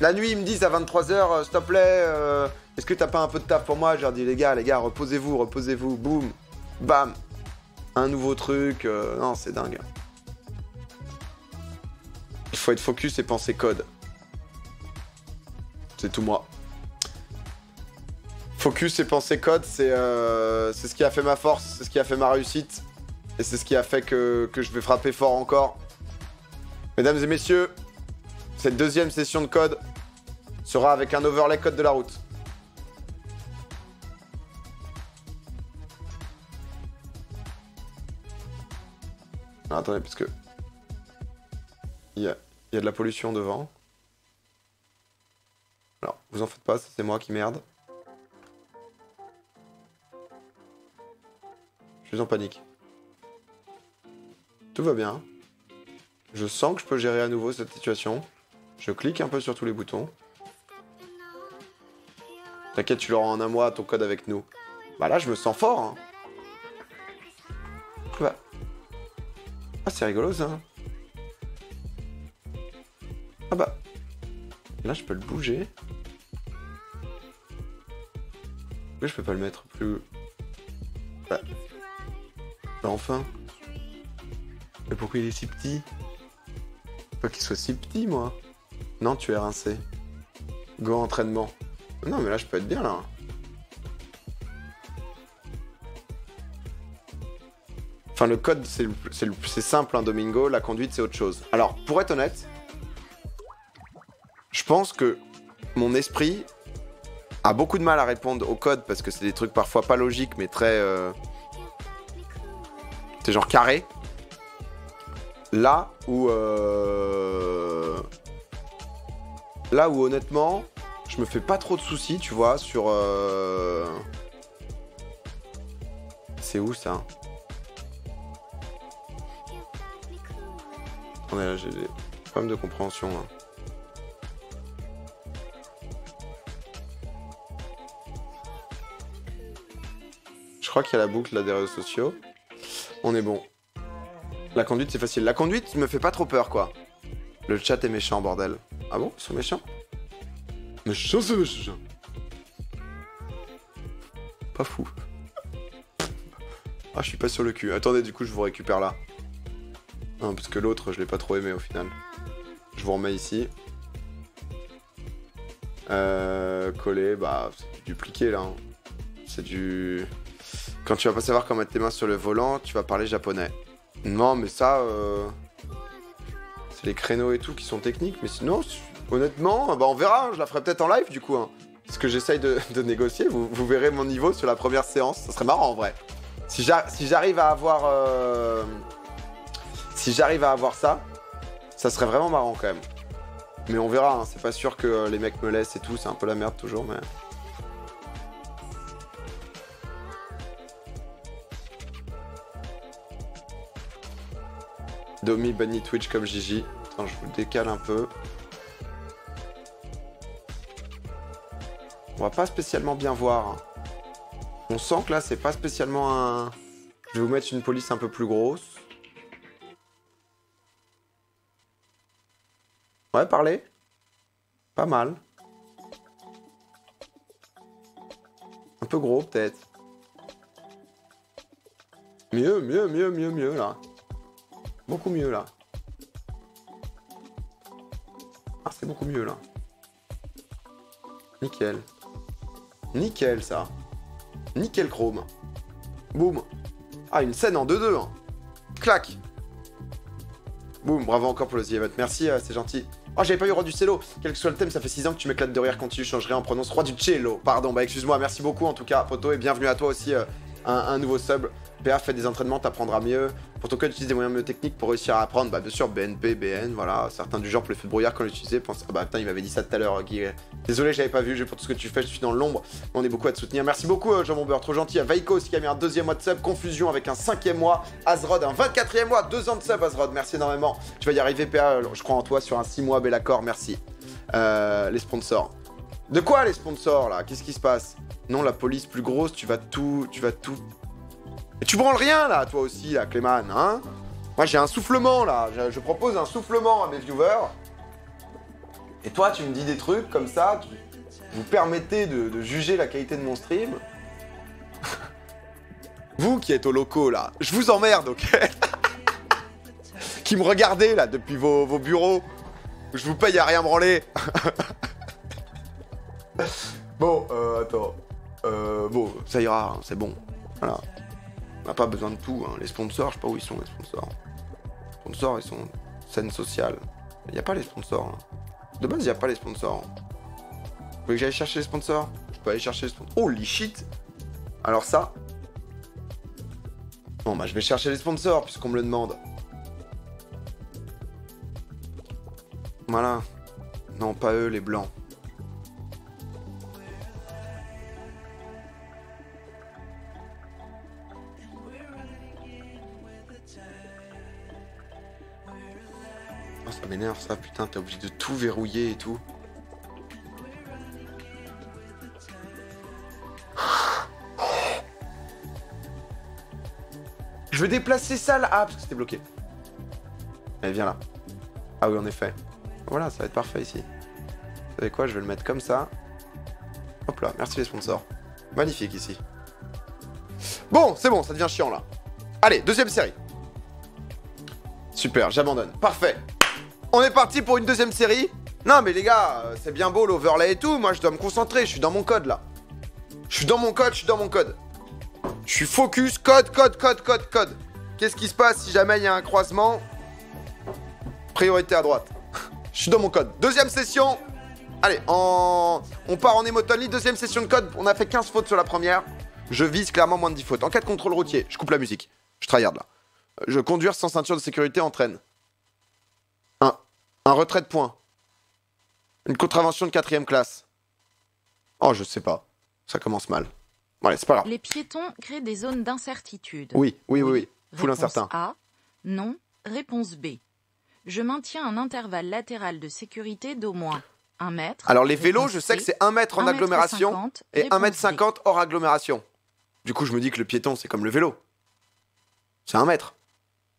La nuit, ils me disent à 23h, s'il te plaît, est-ce que t'as pas un peu de taf pour moi? Je leur dis, les gars, reposez-vous, boum, bam. Un nouveau truc, non, c'est dingue. Il faut être focus et penser code. C'est tout moi. Focus et penser code, c'est ce qui a fait ma force, c'est ce qui a fait ma réussite. Et c'est ce qui a fait que je vais frapper fort encore. Mesdames et messieurs, cette deuxième session de code sera avec un overlay code de la route. Alors, attendez, parce que il y a de la pollution devant. Alors, vous en faites pas, c'est moi qui merde. Je suis en panique. Tout va bien. Je sens que je peux gérer à nouveau cette situation. Je clique un peu sur tous les boutons. T'inquiète, tu l'auras en un mois, ton code avec nous. Bah là, je me sens fort. Hein. Ah, c'est rigolo ça. Ah bah. Là, je peux le bouger. Pourquoi je peux pas le mettre plus... Bah, enfin. Mais pourquoi il est si petit? Pas qu'il soit si petit, moi. Non, tu es rincé. Go entraînement. Non, mais là, je peux être bien, là. Enfin, le code, c'est simple, hein, Domingo. La conduite, c'est autre chose. Alors, pour être honnête, je pense que mon esprit a beaucoup de mal à répondre au code parce que c'est des trucs parfois pas logiques, mais très... c'est genre carré. Là où honnêtement, je me fais pas trop de soucis, tu vois, sur... C'est où ça? Attendez, là, j'ai des problèmes de compréhension, là. Je crois qu'il y a la boucle là des réseaux sociaux. On est bon. La conduite, c'est facile. La conduite me fait pas trop peur, quoi. Le chat est méchant, bordel. Ah bon? Ils sont méchants? Méchants, c'est méchant. Pas fou. Ah, je suis pas sur le cul. Attendez, du coup, je vous récupère là. Non, parce que l'autre, je l'ai pas trop aimé au final. Je vous remets ici. Coller, bah, c'est du dupliqué là. Hein. C'est du... Quand tu vas pas savoir comment mettre tes mains sur le volant, tu vas parler japonais. Non, mais ça, c'est les créneaux et tout qui sont techniques. Mais sinon, honnêtement, bah on verra. Hein, je la ferai peut-être en live du coup. Hein. Parce que j'essaye de négocier. Vous verrez mon niveau sur la première séance. Ça serait marrant en vrai. Si j'arrive à avoir... Si j'arrive à avoir ça, ça serait vraiment marrant quand même. Mais on verra. Hein. C'est pas sûr que les mecs me laissent et tout. C'est un peu la merde toujours, mais... Domi banni Twitch comme Gigi. Attends, je vous le décale un peu. On va pas spécialement bien voir. Hein. On sent que là, c'est pas spécialement un... Je vais vous mettre une police un peu plus grosse. Ouais, parlez. Pas mal. Un peu gros, peut-être. Mieux, là. Beaucoup mieux, là. Ah, c'est beaucoup mieux, là. Nickel. Nickel, ça. Nickel chrome. Boum. Ah, une scène en 2-2. Hein. Clac. Boum, bravo encore pour le The Event. Merci, c'est gentil. Oh, j'avais pas eu Roi du Cello. Quel que soit le thème, ça fait 6 ans que tu m'éclates de rire quand tu changerais en prononce Roi du Cello. Pardon, bah excuse-moi, merci beaucoup en tout cas, Poto, et bienvenue à toi aussi, un nouveau sub. PA, fais des entraînements, t'apprendras mieux. Pour ton code, utilise des moyens techniques pour réussir à apprendre. Bah bien sûr, BNP, BN, voilà. Certains du genre pour les feux de brouillard quand l'utiliser pensent... Ah bah putain, il m'avait dit ça tout à l'heure, Guy. Désolé, j'avais pas vu, pour tout ce que tu fais, je suis dans l'ombre. On est beaucoup à te soutenir. Merci beaucoup, Jean Mon Beurre, trop gentil. À Vaiko aussi qui a mis un 2e mois de sub. Confusion avec un 5e mois. Azrod, un 24e mois. 2 ans de sub, Azrod. Merci énormément. Tu vas y arriver, PA. Je crois en toi sur un 6 mois, Bellacor, merci. Les sponsors. De quoi les sponsors là? Qu'est-ce qui se passe? Non, la police plus grosse, tu vas tout... Mais tu branles rien là, toi aussi, là, Clément, hein? Moi j'ai un soufflement là, je propose un soufflement à mes viewers. Et toi tu me dis des trucs comme ça, vous permettez de juger la qualité de mon stream. Vous qui êtes au locaux là, je vous emmerde, ok? Qui me regardez là depuis vos bureaux. Je vous paye à rien branler. Bon, attends. Bon, ça ira, hein, c'est bon. Voilà. On n'a pas besoin de tout, hein. Les sponsors, je sais pas où ils sont les sponsors. Les sponsors, ils sont scène sociale. Il n'y a pas les sponsors. Hein. De base, il n'y a pas les sponsors. Vous voulez que j'aille chercher les sponsors? Je peux aller chercher les sponsors. Holy shit! Alors ça... Bon, bah je vais chercher les sponsors, puisqu'on me le demande. Voilà. Non, pas eux, les blancs. Oh, ça m'énerve ça, putain, t'es obligé de tout verrouiller et tout. Je vais déplacer ça là. Ah, parce que c'était bloqué. Allez, viens là. Ah oui, en effet. Voilà, ça va être parfait ici. Vous savez quoi, je vais le mettre comme ça. Hop là, merci les sponsors. Magnifique ici. Bon, c'est bon, ça devient chiant là. Allez, deuxième série. Super, j'abandonne. Parfait. On est parti pour une deuxième série. Non mais les gars, c'est bien beau l'overlay et tout. Moi, je dois me concentrer. Je suis dans mon code là. Je suis dans mon code. Je suis focus. Code. Qu'est-ce qui se passe si jamais il y a un croisement? Priorité à droite. Je suis dans mon code. Deuxième session. Allez, on part en Emotonly. Deuxième session de code. On a fait 15 fautes sur la première. Je vise clairement moins de 10 fautes. En cas de contrôle routier, je coupe la musique. Je tryhard là. Je conduire sans ceinture de sécurité entraîne. Un retrait de points. Une contravention de 4ème classe. Oh, je sais pas. Ça commence mal. Bon, allez, c'est pas grave. Les piétons créent des zones d'incertitude. Oui. Full Réponse incertain. A. Non. Réponse B. Je maintiens un intervalle latéral de sécurité d'au moins 1 mètre. Alors, les vélos, Réponse je sais que C, c'est 1 mètre en 1 mètre agglomération 50, et réponse 1,50 m hors agglomération. Du coup, je me dis que le piéton, c'est comme le vélo. C'est 1 mètre.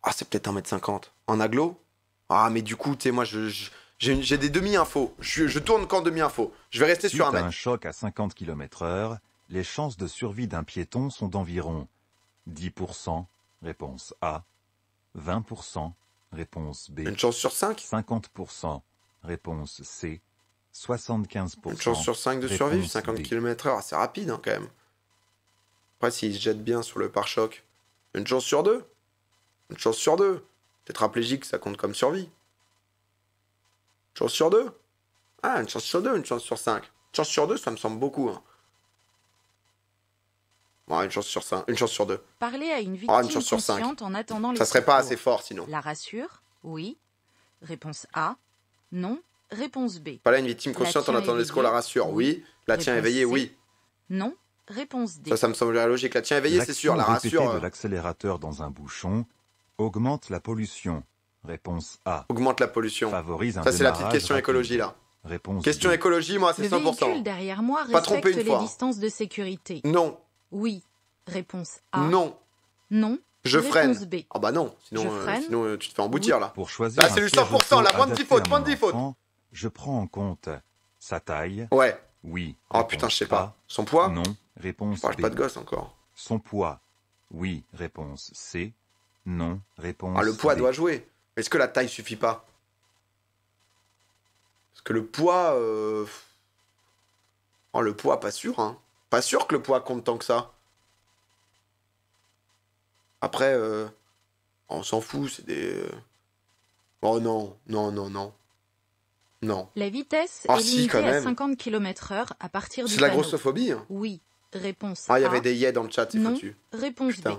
Ah, c'est peut-être 1,50 m. En agglo? Ah, mais du coup, tu sais, moi, j'ai des demi-infos. Je tourne qu'en demi-infos. Je vais rester sur 1 Suite à mètre. un choc à 50 km/h, les chances de survie d'un piéton sont d'environ 10%, réponse A, 20%, réponse B, Une chance sur 5? 50%, réponse C, 75%. Une chance sur 5 de réponse survivre, 50 B. km/h, c'est rapide hein, quand même. Après, s'il se jette bien sur le pare-choc, une chance sur 2. Une chance sur 2. Tétraplégique, ça compte comme survie. Une chance sur 2. Ah, une chance sur 2, une chance sur 5. Une chance sur 2, ça me semble beaucoup. Hein. Bon, une chance sur 5, une chance sur 2. Parler à une une victime chance sur 5. consciente en attendant les Ça serait pas secours. assez fort sinon. La rassure? Oui. Réponse A. Non. Réponse B. Pas là, une victime consciente en tient attendant les secours la éveillée? rassure. Oui. Oui. La tien Réponse éveillée, C. oui. Non. Réponse D. Ça me semblerait logique. La tien éveillée, c'est sûr. La L'action répétée rassure de l'accélérateur dans un bouchon augmente la pollution. Réponse A. augmente la pollution. Favorise un Ça, c'est la petite démarrage question rapide. écologie là. Réponse Question B. écologie, moi, c'est Le 100%. véhicule derrière moi Pas trompé respecte une les fois. distances de sécurité. Non. Oui. Réponse A. Non. Non. Je freine. Réponse B. Ah bah non, sinon, Je freine. tu te fais emboutir là. Pour choisir Ah, c'est un du siège 100%, là, auto moins de 10 adapté fautes, à moins mon de 10 fautes. enfant, je prends en compte sa taille. Ouais. Oui. Oh Réponse putain, je sais A. pas. Son poids? Non. Réponse Je parle B. pas de gosse encore. Son poids. Oui. Réponse C. Non. Réponse Ah, le poids D. doit jouer. Est-ce que la taille suffit pas? Parce que le poids. Oh, le poids, pas sûr, hein. Pas sûr que le poids compte tant que ça. Après, on s'en fout, c'est des. Oh non, non, non, non. Non. La vitesse Ah, est si, limitée quand à même. 50 km/h à partir C'est du de la panneau. grossophobie. Hein. Oui. Réponse Ah, il y A. avait des yeux dans le chat, c'est Non. foutu. Réponse Putain. B.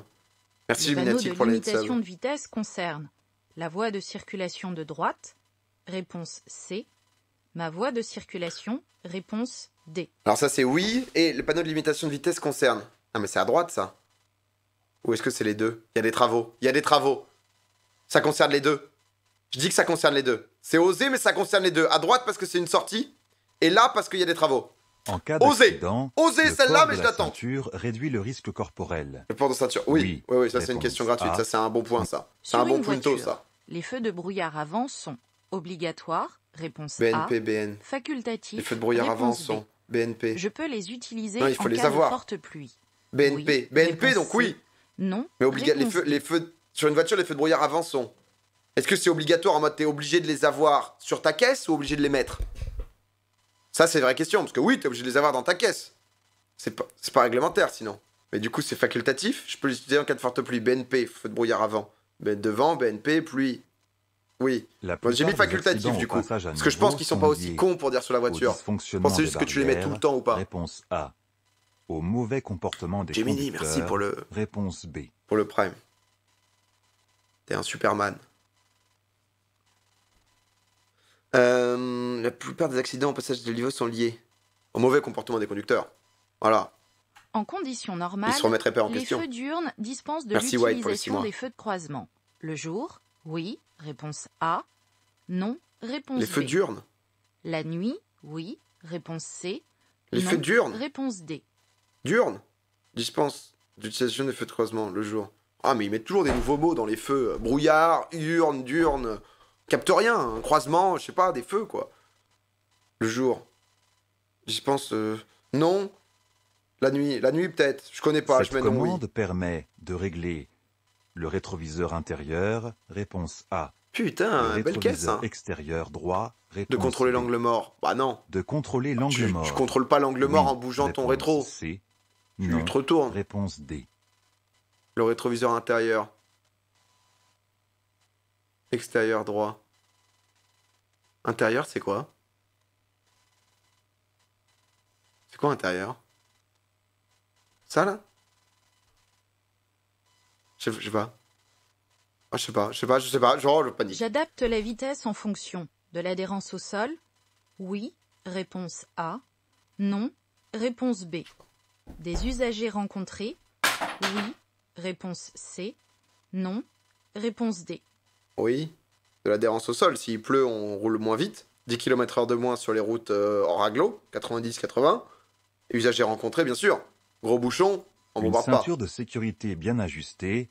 Merci Les panneaux Luminatique de pour les limitation subs. de vitesse concernent la voie de circulation de droite. Réponse C. Ma voie de circulation. Réponse D. Alors ça c'est oui, et le panneau de limitation de vitesse concerne. Ah mais c'est à droite ça. Ou est-ce que c'est les deux? Il y a des travaux. Il y a des travaux. Ça concerne les deux. Je dis que ça concerne les deux. C'est osé mais ça concerne les deux. À droite parce que c'est une sortie, et là parce qu'il y a des travaux. En cas Osez. d'accident, Osez le celle-là, port mais de je la l'attends. ceinture réduit le risque corporel. Le port de ceinture. Oui, ça c'est une Réponse question gratuite. A. Ça c'est un bon point ça. C'est Sur un bon une punto voiture, ça. les feux de brouillard avant sont obligatoires. Réponse BNP, A. BN. Facultatifs. Les feux de brouillard avant Réponse B. sont BNP. Je peux les utiliser Non, il faut en les cas avoir. de forte pluie. BNP. Oui. BNP Réponse donc C. oui. Non. Mais Réponse D. les feux sur une voiture, les feux de brouillard avant sont. Est-ce que c'est obligatoire en mode t'es obligé de les avoir sur ta caisse ou obligé de les mettre? Ça c'est une vraie question parce que oui t'es obligé de les avoir dans ta caisse. C'est pas réglementaire sinon. Mais du coup c'est facultatif. Je peux les utiliser en cas de forte pluie. BNP feu de brouillard avant. Devant BNP pluie. Oui. La Moi, j'ai mis plupart des facultatif accidents du au coup. passage à Parce que je pense niveau qu'ils sont sont pas aussi liés cons pour dire sur la au voiture. dysfonctionnement Pensez des juste que tu les mets tout le temps ou pas. Réponse A. Au mauvais comportement des Gemini, conducteurs. merci pour le Réponse B. prime. T'es un Superman. La plupart des accidents au passage de niveau sont liés au mauvais comportement des conducteurs. Voilà. En conditions normales, Ils se remettraient pas en les question. feux diurnes dispensent de Merci, White, pour les 6 l'utilisation mois. des feux de croisement. Le jour, oui. Réponse A. Non. Réponse Les B. feux diurnes. La nuit, oui. Réponse C. Les Non. feux diurnes. Réponse D. Diurnes. Dispense d'utilisation des feux de croisement le jour. Ah mais ils mettent toujours des nouveaux mots dans les feux. Brouillard, urne, diurne. Capte rien, un croisement, je sais pas, des feux, quoi. Le jour. J'y pense... Non. La nuit peut-être. Je connais pas, Cette je mets non, oui. commande permet de régler le rétroviseur intérieur, réponse A. Putain, Le belle caisse, rétroviseur hein. extérieur droit, réponse De contrôler B. l'angle mort. Bah non. De contrôler l'angle mort. Tu contrôles pas l'angle mort Oui, en bougeant ton réponse rétro. C. Tu Non, te retournes. réponse D. Le rétroviseur intérieur. Extérieur droit. Intérieur, c'est quoi? C'est quoi intérieur? Ça, là? Je sais pas. Ah, je sais pas. Genre, je panique. J'adapte la vitesse en fonction de l'adhérence au sol. Oui, réponse A. Non, réponse B. Des usagers rencontrés. Oui, réponse C. Non, réponse D. Oui. De l'adhérence au sol. S'il pleut, on roule moins vite. 10 km/h de moins sur les routes hors agglo. 90-80. Et usagers rencontrés, bien sûr. Gros bouchon, on Une bombarde pas. ceinture de sécurité bien ajustée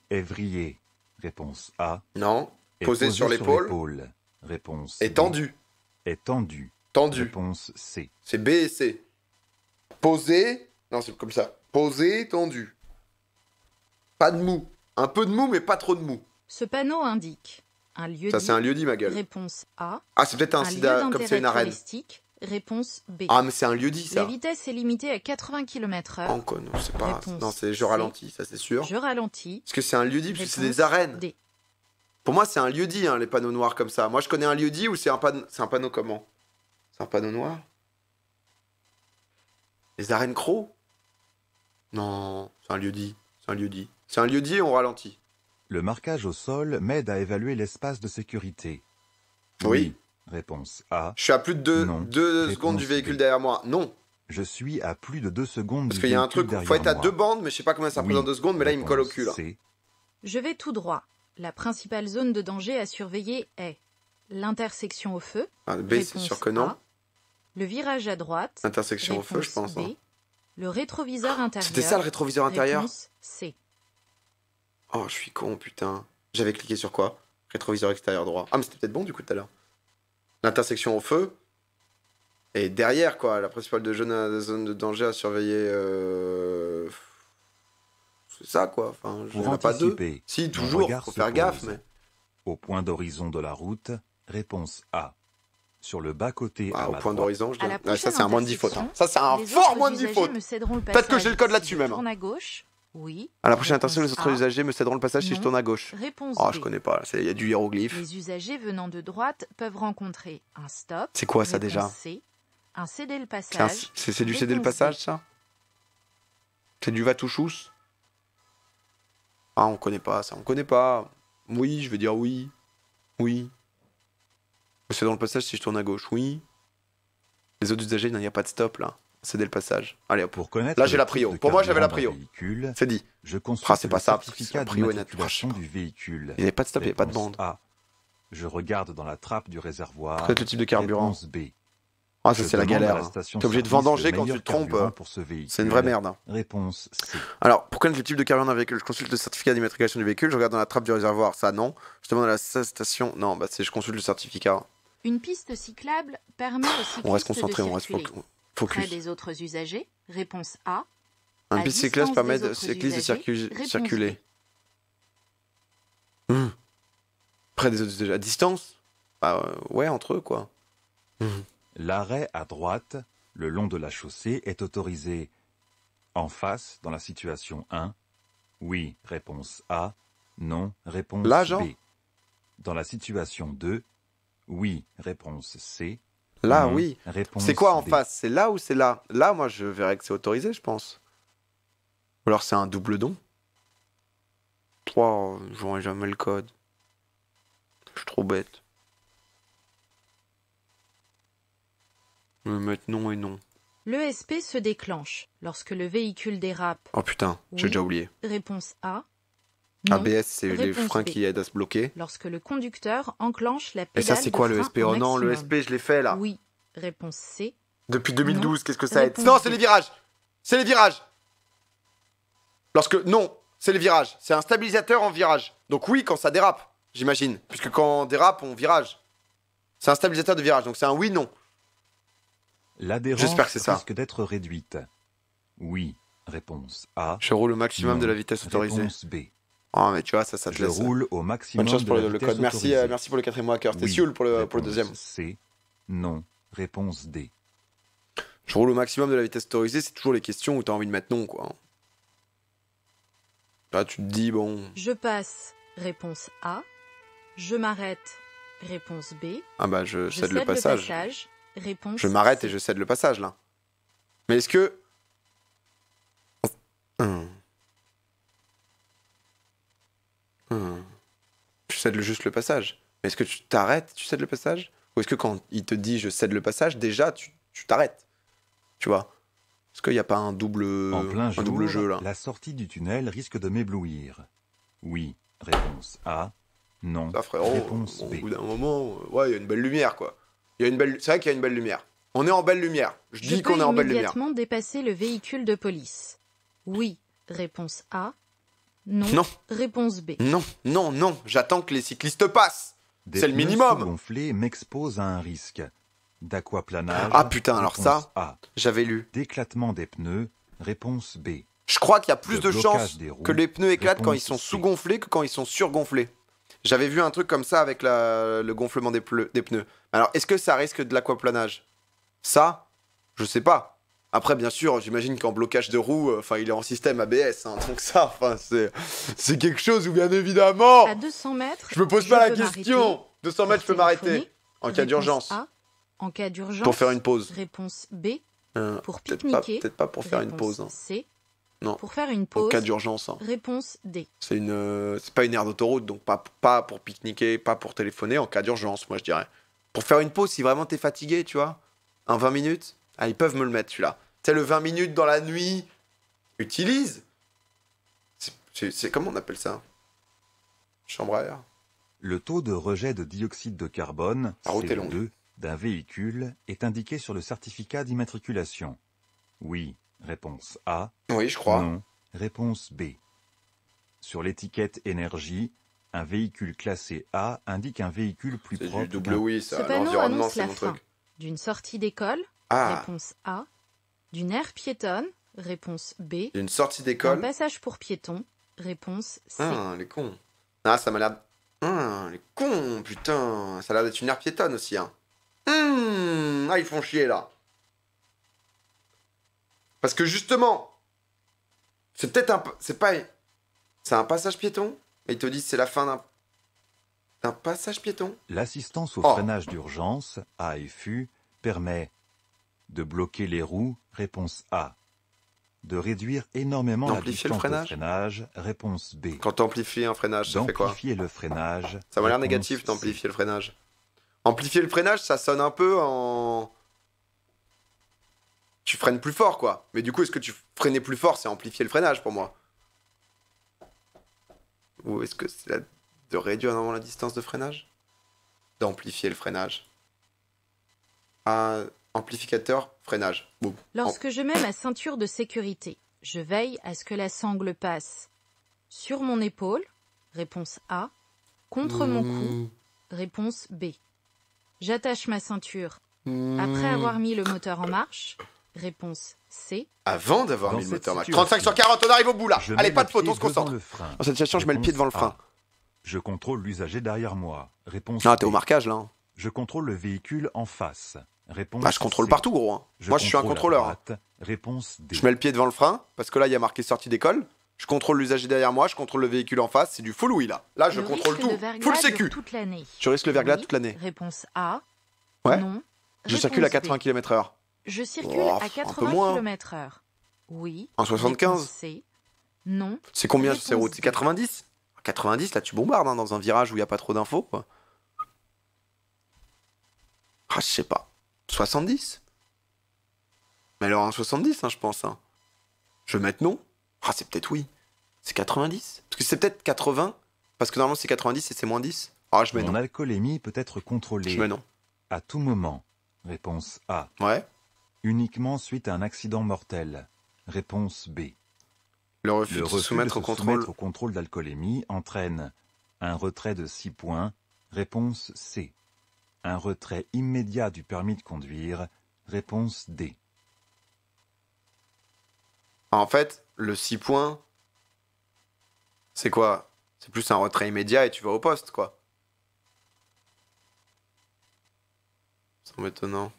est vrillée, réponse A. Non. Est Posée sur l'épaule. Réponse Et B. tendue. Est tendue. Tendue. Réponse C. C'est B et C. Posé. Non, c'est comme ça. Posé, tendu. Pas de mou. Un peu de mou, mais pas trop de mou. Ce panneau indique un lieu Ça, dit. c'est un lieu-dit, ma gueule. Réponse A. Ah, c'est peut-être un lieu sida, comme c'est d'intérêt une arène. touristique. Réponse B. Ah, mais c'est un lieu-dit, La ça. vitesse est limitée à 80 km/h. Oh, non, c'est pas. Réponse Non, c'est je C. ralentis, ça, c'est sûr. Je ralentis. Parce que c'est un lieu-dit, parce que c'est des Réponse arènes. D. Pour moi, c'est un lieu-dit, hein, les panneaux noirs comme ça. Moi, je connais un lieu-dit ou c'est un panneau comment? C'est un panneau noir? Les arènes crocs? Non, c'est un lieu-dit. C'est un lieu-dit. C'est un lieu-dit et on ralentit. Le marquage au sol m'aide à évaluer l'espace de sécurité. Oui. Réponse A. Je suis à plus de Non. 2 Réponse secondes du véhicule B. derrière moi. Non. Je suis à plus de 2 secondes Parce du qu'il y a un véhicule truc, derrière faut être à moi. 2 bandes, mais je sais pas combien ça Oui. représente 2 secondes, mais là il me colle au Réponse cul. Là. C. Je vais tout droit. La principale zone de danger à surveiller est l'intersection au feu. Ah, B, c'est Réponse sûr que non. A. Le virage à droite. Intersection au feu, je Réponse pense. B. hein. Le rétroviseur intérieur. C'était ça le rétroviseur intérieur? Réponse C. Oh, je suis con, putain. J'avais cliqué sur quoi? Rétroviseur extérieur droit. Ah, mais c'était peut-être bon du coup tout à l'heure. L'intersection au feu. Et derrière, quoi, la principale zone de danger à surveiller. C'est ça, quoi. Enfin, je Pour n'en ai pas deux. anticiper, Si, mon toujours, regard faut se faire gaffe, pose. mais. Au point d'horizon de la route, réponse A. Sur le bas-côté Ah, à au ma point droite. d'horizon, je À la dirais. Ouais, ça, prochaine c'est un moins de 10 fautes. hein. intersection, Ça, c'est un les fort autres moins de 10 usagers fautes. me céderont le Peut-être que j'ai le code passage là-dessus, si je même. tourne à gauche. Oui. À la prochaine Réponse intention, les autres A. usagers me céderont le passage si je Non. tourne à gauche. Réponse Oh, B. je connais pas. Il y a du hiéroglyphe. Les usagers venant de droite peuvent rencontrer un stop. C'est quoi ça Réponse déjà? C. Un céder le C'est passage. c'est du céder le Réponse passage, B. ça? C'est du va-tout-chous? Ah, on connaît pas ça. On connaît pas. Oui, je vais dire oui. Oui. C'est dans le passage si je tourne à gauche. Oui. Les autres usagers, il n'y a pas de stop là. Céder le passage. Allez hop. Pour connaître Là, j'ai le la type prio. de Pour moi, j'avais la carburant prio. d'un véhicule, C'est dit. je consulte Ah, c'est pas le ça, parce que c'est certificat la prio et d'immatriculation naturelle. du véhicule. Il n'y avait pas de stop, il n'y avait pas de Réponse bande. A. Je regarde dans la trappe du réservoir. Peut-être le type de carburant. Réponse B. Ah, ça, Je c'est la demande à galère. hein. station T'es obligé de service vendanger le quand tu meilleur te trompes. carburant pour ce véhicule. C'est une vraie merde. hein. Réponse C. Alors, pour connaître le type de carburant d'un véhicule, je consulte le certificat d'immatriculation du véhicule, je regarde dans la trappe du réservoir, ça non. Je demande à la station, non, bah c'est je consulte le certificat. Une piste cyclable permet aux cyclistes On reste concentré, de on reste circuler focus. près des autres usagers. Réponse A. Un à piste cycliste distance permet des aux autres cyclistes de usagers. Réponse circuler. Près des autres usagers. À distance? Bah ouais, entre eux quoi. L'arrêt à droite, le long de la chaussée, est autorisé en face dans la situation 1. Oui, réponse A. Non, réponse Là, genre B. Dans la situation 2. Oui, réponse C. Là, Non, oui. réponse C'est quoi en D. face? C'est là ou c'est là? Là, moi, je verrais que c'est autorisé, je pense. Ou alors c'est un double don. 3, j'aurais jamais le code. Je suis trop bête. Je vais mettre non et non. L'ESP se déclenche lorsque le véhicule dérape. Oh putain, j'ai Oui. déjà oublié. Réponse A. Non. ABS, c'est les Réponse freins B. qui aident à se bloquer. Lorsque le conducteur enclenche la Et pédale ça, c'est quoi de le frein SP? au Oh non, le maximum. SP, je l'ai fait là. Oui. Réponse C. Depuis 2012, Non. qu'est-ce que ça aide? Réponse Non, B. c'est les virages. C'est les virages. Non, c'est les virages. C'est un stabilisateur en virage. Donc oui, quand ça dérape. j'imagine. Puisque quand on dérape, on virage. C'est un stabilisateur de virage, donc c'est un oui, non. L'adhérence J'espère que c'est ça. risque d'être réduite. Oui, réponse A. Je roule au maximum Non, de la vitesse autorisée. Réponse B. Oh, mais tu vois, ça te Je laisse. roule au maximum Bonne chance pour de la le vitesse code. Merci, autorisée. merci pour le 4e hacker. C'était Oui, Sioul pour le réponse deuxième. C. Non, réponse D. Je roule au maximum de la vitesse autorisée, c'est toujours les questions où t'as envie de mettre non, quoi. Là, tu te dis, bon. Je passe. Réponse A. Je m'arrête. Réponse B. Ah bah, je Je cède le passage. Réponse Je m'arrête C. et je cède le passage, là. Mais est-ce que. Je cède juste le passage. Mais est-ce que tu t'arrêtes, tu cèdes le passage? Ou est-ce que quand il te dit je cède le passage, déjà, tu t'arrêtes? Tu vois? Est-ce qu'il n'y a pas un double, En plein jour, double jeu, là? la sortie du tunnel risque de m'éblouir. Oui, réponse A. Non, Ça, frérot, réponse bon, B. au bout d'un moment, ouais, il y a une belle lumière, quoi. Il y a une belle... C'est vrai qu'il y a une belle lumière. On est en belle lumière. Je dis qu'on est en belle lumière. Immédiatement dépasser le véhicule de police. Oui. Réponse A. Non. Non. Réponse B. Non, non, non. J'attends que les cyclistes passent. Des C'est le pneus minimum. sous-gonflés m'exposent à un risque. D'aquaplanage. Ah, putain, alors ça, réponse A. j'avais lu. D'éclatement des pneus. Réponse B. Je crois qu'il y a plus Le de blocage chances des roues, que les pneus éclatent quand ils réponse sont C. sous-gonflés que quand ils sont surgonflés. J'avais vu un truc comme ça avec le gonflement des pneus. Alors, est-ce que ça risque de l'aquaplanage? Ça, je sais pas. Après, bien sûr, j'imagine qu'en blocage de roue, il est en système ABS, hein, donc ça, c'est quelque chose où, bien évidemment, À 200 mètres. je me pose pas la peux question. m'arrêter. 200 mètres, je peux Pour m'arrêter. téléphoner. En cas Réponse d'urgence. A. En cas d'urgence. Pour faire une pause. Réponse B. Pour Peut-être pas, pique-niquer. peut-être pas pour faire une Réponse pause. Hein. C. Non. Pour faire une En pause. cas d'urgence. Hein. Réponse D. C'est pas une aire d'autoroute, donc pas pour pique-niquer, pas pour téléphoner, en cas d'urgence, moi je dirais. Pour faire une pause, si vraiment t'es fatigué, tu vois, en 20 minutes, ah, ils peuvent me le mettre celui-là. Tu sais, le 20 minutes dans la nuit, utilise. C'est comment on appelle ça? Chambre à air. Le taux de rejet de dioxyde de carbone, La route est longue. CO2, d'un véhicule est indiqué sur le certificat d'immatriculation. Oui, réponse A. Oui, je crois. Non, réponse B. Sur l'étiquette énergie, un véhicule classé A indique un véhicule plus C'est propre. du double d'un- oui, Ce ça. panneau L'environnement, annonce c'est la mon fin truc. d'une sortie d'école. Ah, Réponse A. D'une aire piétonne. Réponse B. il y a une sortie Un d'école. passage pour piétons. Réponse C. Ah, les cons. Ah, ça m'a l'air. Ah, les cons, putain. Ça a l'air d'être une aire piétonne aussi, hein. Ah, ils font chier, là. Parce que justement, c'est peut-être un. C'est pas. C'est un passage piéton. Et ils te disent c'est la fin d'un passage piéton. L'assistance au Oh. freinage d'urgence, AFU, permet de bloquer les roues, réponse A. De réduire énormément la D'amplifier le distance de freinage freinage, réponse B. Quand t'amplifies un freinage, ça fait quoi? D'amplifier le freinage. Ça m'a l'air réponse négatif C. d'amplifier le freinage. Amplifier le freinage, ça sonne un peu en. Tu freines plus fort, quoi. Mais du coup, est-ce que tu freinais plus fort, c'est amplifier le freinage pour moi? Ou est-ce que c'est de réduire normalement la distance de freinage? D'amplifier le freinage. Ah, amplificateur, freinage. Boum. Lorsque je mets ma ceinture de sécurité, je veille à ce que la sangle passe sur mon épaule. Réponse A. Contre mon cou. Réponse B. J'attache ma ceinture après avoir mis le moteur en marche. Réponse C. Avant d'avoir Dans mis le cette moteur en marche. situation, 35 sur 40, on arrive au bout là. Je Allez, mets pas le de faute, pied on se devant concentre. le frein. Dans cette situation, je mets le pied devant le Réponse frein. A. Je contrôle l'usager derrière moi. Réponse Ah, t'es B. au marquage là. Hein. Je contrôle le véhicule en face. Réponse Bah, je contrôle C. partout, gros. Hein. Moi, je suis un contrôle à contrôleur. droite. Réponse D. Je mets le pied devant le frein, parce que là, il y a marqué sortie d'école. Je contrôle l'usager derrière moi, je contrôle le véhicule en face. C'est du full oui, là. Là, je Le contrôle risque tout. de verglas Full dure sécu. toute l'année. Je risque le verglas Oui. toute l'année. Réponse A. Ouais. Non. Je Réponse circule à B. 80 km/h. Je circule Oh, à un peu 80 moins. km/h. Oui. En 75. Réponse C. Non. C'est combien Réponse ces routes? C'est B. 90? 90, là, tu bombardes hein, dans un virage où il n'y a pas trop d'infos, quoi. Ah, je sais pas. 70? Mais alors, un 70, hein, je pense. Hein. Je vais mettre non. Ah, c'est peut-être oui. C'est 90? Parce que c'est peut-être 80. Parce que normalement, c'est 90 et c'est moins 10. Ah, je mets Mon non. alcoolémie peut être contrôlée Je mets non. à tout moment. Réponse A. Ouais. Uniquement suite à un accident mortel. Réponse B. Le refus Le de se refus soumettre de au se contrôle. soumettre au contrôle d'alcoolémie entraîne Un retrait de 6 points. Réponse C. Un retrait immédiat du permis de conduire. Réponse D. En fait, le 6 points, c'est quoi? C'est plus un retrait immédiat et tu vas au poste, quoi. C'est étonnant.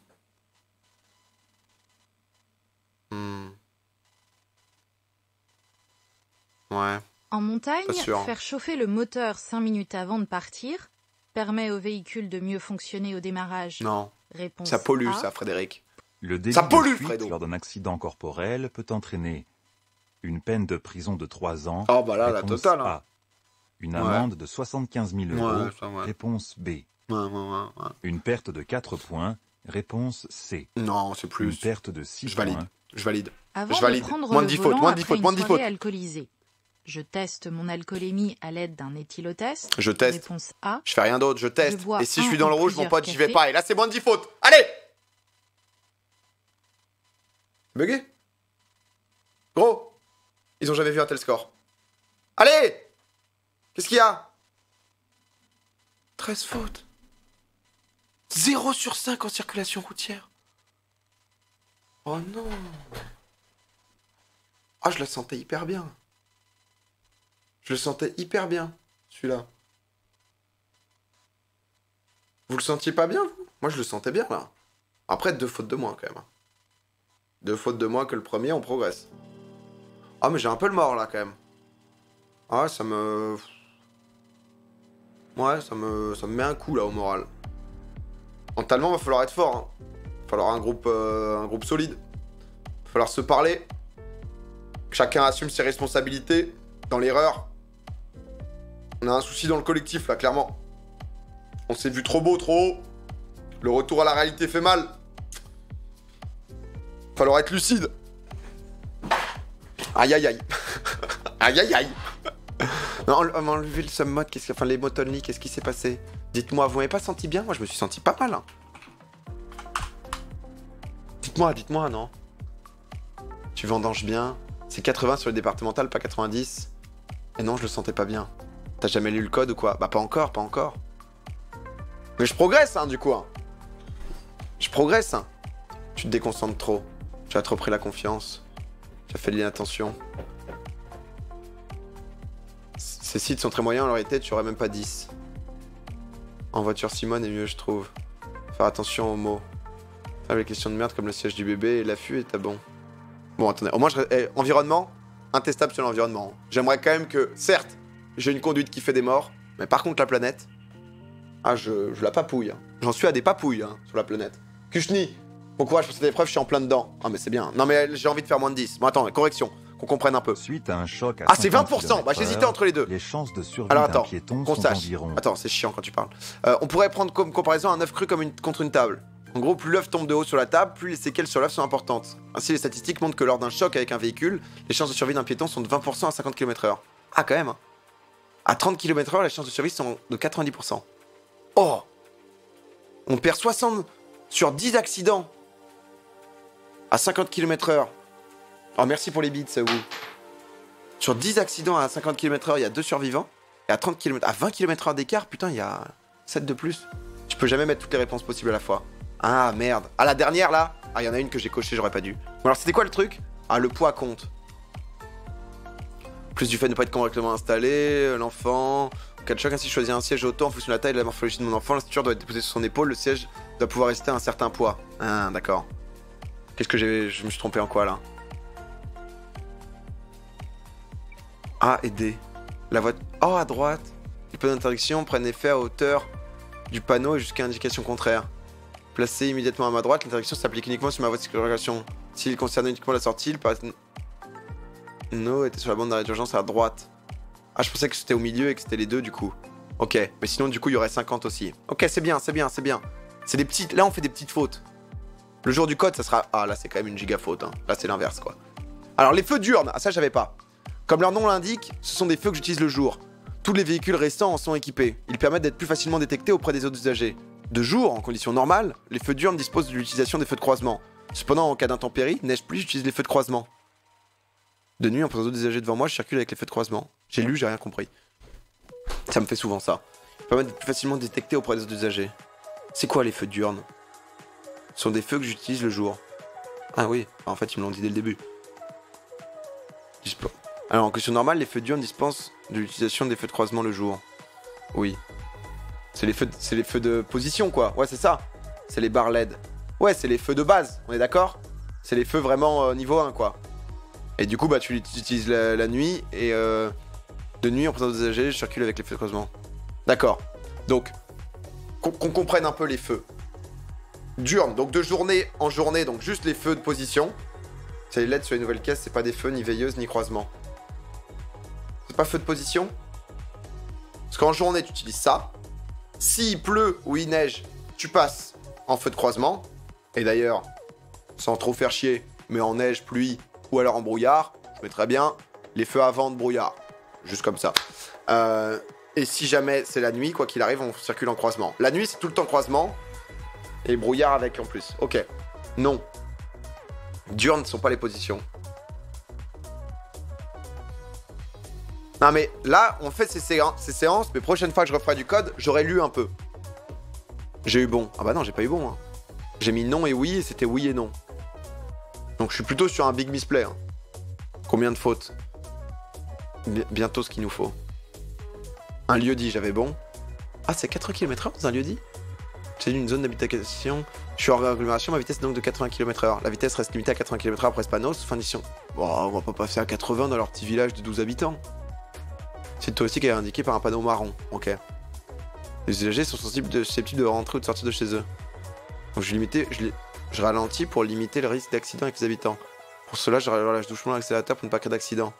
Ouais. En montagne, Pas sûr. faire chauffer le moteur 5 minutes avant de partir permet au véhicule de mieux fonctionner au démarrage. Non. Réponse Ça pollue, A. ça, Frédéric. Le délit Ça pollue, de fuite Fredo. lors d'un accident corporel peut entraîner une peine de prison de 3 ans. Oh, bah là, la Réponse totale. Hein. A. Une Ouais. amende de 75 000 euros. Ouais, ça, ouais. Réponse B. Ouais. Une perte de 4 points. Réponse C. Non, c'est Une plus. perte de 6 Je valide. points. Je valide. Avant Je valide. de prendre Moins le de 10 fautes, volant moins de 10 après fautes, moins une de 10 soirée fautes. alcoolisée. Je teste mon alcoolémie à l'aide d'un éthylotest. Je teste. Réponse A. Je fais rien d'autre, je teste. Je bois Et si je un suis dans ou le rouge, mon plusieurs pote, j'y vais cafés. pas. Et là, c'est moins de 10 fautes. Allez! Bugué? Gros, ils ont jamais vu un tel score. Allez! Qu'est-ce qu'il y a? 13 fautes. 0 sur 5 en circulation routière. Oh non. Ah, je le sentais hyper bien. Je le sentais hyper bien, celui-là. Vous le sentiez pas bien, vous? Moi, je le sentais bien, là. Après, 2 fautes de moins, quand même. 2 fautes de moins que le premier, on progresse. Ah, mais j'ai un peu le mort, là, quand même. Ah, ça me... Ouais, ça me met un coup, là, au moral. Mentalement, va falloir être fort, hein. Va falloir un groupe solide. Va falloir se parler. Que chacun assume ses responsabilités dans l'erreur. On a un souci dans le collectif, là, clairement. On s'est vu trop beau, trop haut. Le retour à la réalité fait mal. Va falloir être lucide. Aïe, aïe, aïe. Aïe, aïe, aïe. Non, enlever le submod, enfin les mots only, qu'est-ce qui s'est passé? Dites-moi, vous m'avez pas senti bien? Moi, je me suis senti pas mal. Hein. Dites-moi, non. Tu vendanges bien. C'est 80 sur le départemental, pas 90. Et non, je le sentais pas bien. T'as jamais lu le code ou quoi? Bah pas encore. Mais je progresse, hein, du coup. Hein. Je progresse, hein. Tu te déconcentres trop. Tu as trop pris la confiance. Tu as fait de l'inattention. Ces sites sont très moyens, en réalité, tu aurais même pas 10. En voiture, Simone est mieux, je trouve. Faire attention aux mots. Faire les questions de merde comme le siège du bébé et l'affût est à bon. Bon, attendez, au moins, environnement, intestable sur l'environnement. J'aimerais quand même que, certes, j'ai une conduite qui fait des morts, mais par contre, la planète, ah, je la papouille. Hein. J'en suis à des papouilles hein, sur la planète. Kushni, bon courage pour cette épreuve, je suis en plein dedans. Ah, mais c'est bien. Non, mais j'ai envie de faire moins de 10. Bon, attends, correction, qu'on comprenne un peu. Suite à un choc à Ah, c'est 50 20%. Bah, j'hésitais entre les deux. Les chances de survie Alors, d'un attends, piéton qu'on sont sache. d'environ... Attends, c'est chiant quand tu parles. On pourrait prendre comme comparaison un œuf cru comme contre une table. En gros, plus l'œuf tombe de haut sur la table, plus les séquelles sur l'œuf sont importantes. Ainsi, les statistiques montrent que lors d'un choc avec un véhicule, les chances de survie d'un piéton sont de 20% à 50 km/h. Ah, quand même. Hein. À 30 km/h, les chances de survie sont de 90%. Oh! On perd 60 sur 10 accidents à 50 km/h. Oh, merci pour les bits, vous. Sur 10 accidents à 50 km/h, il y a 2 survivants. Et à 30 km, à 20 km/h d'écart, putain, il y a 7 de plus. Tu peux jamais mettre toutes les réponses possibles à la fois. Ah, merde. Ah, la dernière, là? Ah, il y en a une que j'ai cochée, j'aurais pas dû. Bon, alors, c'était quoi le truc? Ah, le poids compte. Plus du fait de ne pas être correctement installé, l'enfant... En cas de choc, ainsi choisir un siège auto en fonction de la taille et de la morphologie de mon enfant. La structure doit être déposée sur son épaule. Le siège doit pouvoir rester à un certain poids. Ah, d'accord. Qu'est-ce que je me suis trompé en quoi, là? A et D. La voie... Oh, à droite. Les panneaux d'interdiction prennent effet à hauteur du panneau et jusqu'à indication contraire. Placé immédiatement à ma droite, l'interdiction s'applique uniquement sur ma voie de circulation. S'il concernait uniquement la sortie, il paraît... No était sur la bande d'arrêt d'urgence à droite. Ah, je pensais que c'était au milieu et que c'était les deux, du coup. Ok, mais sinon, du coup, il y aurait 50 aussi. Ok, c'est bien. C'est des petites... Là, on fait des petites fautes. Le jour du code, ça sera... Ah, là, c'est quand même une giga faute. Hein. Là, c'est l'inverse, quoi. Alors, les feux diurnes. Ah, ça, j'avais pas. Comme leur nom l'indique, ce sont des feux que j'utilise le jour. Tous les véhicules restants en sont équipés. Ils permettent d'être plus facilement détectés auprès des autres usagers. De jour, en conditions normales, les feux diurnes disposent de l'utilisation des feux de croisement. Cependant, en cas d'intempérie, neige plus, j'utilise les feux de croisement. De nuit, en présence d'autres usagers devant moi, je circule avec les feux de croisement. J'ai lu, j'ai rien compris. Ça me fait souvent ça. Permet d'être plus facilement détecté auprès des usagers. C'est quoi les feux diurnes? Ce sont des feux que j'utilise le jour. Ah oui, en fait ils me l'ont dit dès le début. Alors en question normale, les feux diurnes dispensent de l'utilisation des feux de croisement le jour. Oui. C'est les feux de position quoi. Ouais c'est ça. C'est les barres LED. Ouais c'est les feux de base, on est d'accord? C'est les feux vraiment niveau 1 quoi. Et du coup bah tu l'utilises la nuit et de nuit en présence des usagers, je circule avec les feux de croisement. D'accord. Donc qu'on comprenne un peu les feux. Diurne, donc de journée en journée, donc juste les feux de position. C'est les LED sur les nouvelles caisses, c'est pas des feux ni veilleuses ni croisement. C'est pas feu de position? Parce qu'en journée, tu utilises ça. S'il pleut ou il neige, tu passes en feu de croisement. Et d'ailleurs, sans trop faire chier, mais en neige, pluie ou alors en brouillard, je mettrais bien les feux avant de brouillard. Juste comme ça. Et si jamais c'est la nuit, quoi qu'il arrive, on circule en croisement. La nuit, c'est tout le temps croisement. Et brouillard avec en plus. Ok. Non. Diurnes ne sont pas les positions. Non mais là, on fait ces séances, mais prochaine fois que je referai du code, j'aurai lu un peu. J'ai eu bon. Ah bah non, j'ai pas eu bon. Hein. J'ai mis non et oui, et c'était oui et non. Donc je suis plutôt sur un big misplay. Hein. Combien de fautes? Bientôt ce qu'il nous faut. Un lieu-dit, j'avais bon. Ah, c'est 80 km/h dans un lieu-dit? C'est une zone d'habitation. Je suis hors agglomération, ma vitesse est donc de 80 km/h. La vitesse reste limitée à 80 km/h après ce panneau, fin d'édition. Bon, on va pas passer à 80 dans leur petit village de 12 habitants. Site touristique est indiqué par un panneau marron. Ok. Les usagers sont susceptibles de rentrer ou de sortir de chez eux. Donc je ralentis pour limiter le risque d'accident avec les habitants. Pour cela, je relâche doucement l'accélérateur pour ne pas créer d'accident.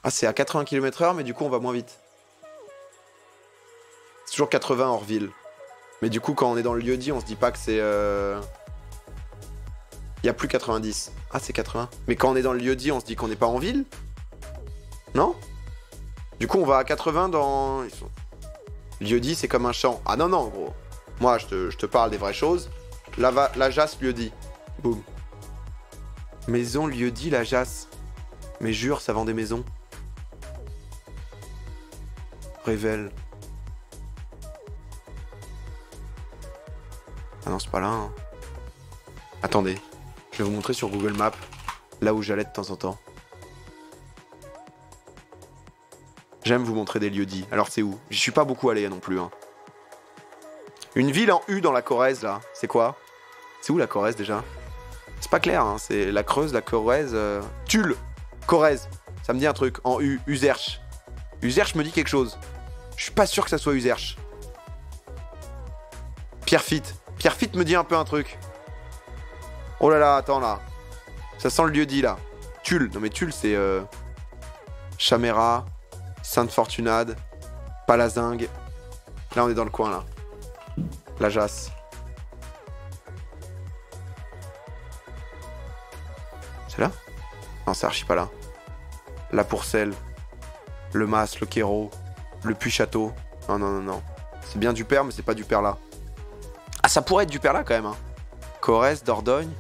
Ah, c'est à 80 km/h, mais du coup, on va moins vite. C'est toujours 80 hors ville. Mais du coup, quand on est dans le lieu-dit, on se dit pas que c'est... Il n'y a plus 90. Ah, c'est 80. Mais quand on est dans le lieu-dit, on se dit qu'on n'est pas en ville? Non? Du coup, on va à 80 dans... Lieu-dit, c'est comme un champ. Ah non, non, gros. Moi, je te parle des vraies choses. La jasse, lieu-dit. Boum. Maison, lieu-dit, la jasse. Mais jure, ça vend des maisons. Révèle. Ah non, c'est pas là. Hein. Attendez. Je vais vous montrer sur Google Maps. Là où j'allais de temps en temps. J'aime vous montrer des lieux-dits. Alors c'est où? J'y suis pas beaucoup allé non plus. Hein. Une ville en U dans la Corrèze, là. C'est quoi? C'est où la Corrèze déjà? C'est pas clair, hein. C'est la Creuse, la Corrèze... Tulle. Corrèze. Ça me dit un truc. En U. Uzerche. Uzerche me dit quelque chose. Je suis pas sûr que ça soit Uzerche. Pierrefitte. Pierrefitte me dit un peu un truc. Oh là là, attends là. Ça sent le lieu-dit là. Tulle. Non mais Tulle c'est... Chaméra. Sainte-Fortunade. Palazingue. Là on est dans le coin là. La Jasse. C'est là? Non, c'est archi pas là. La Pourcelle. Le Mas, le Quérault. Le Puy-Château. Non, non, non, non. C'est bien du Père, mais c'est pas du Père là. Ah, ça pourrait être du Père là quand même. Hein. Corrèze, Dordogne.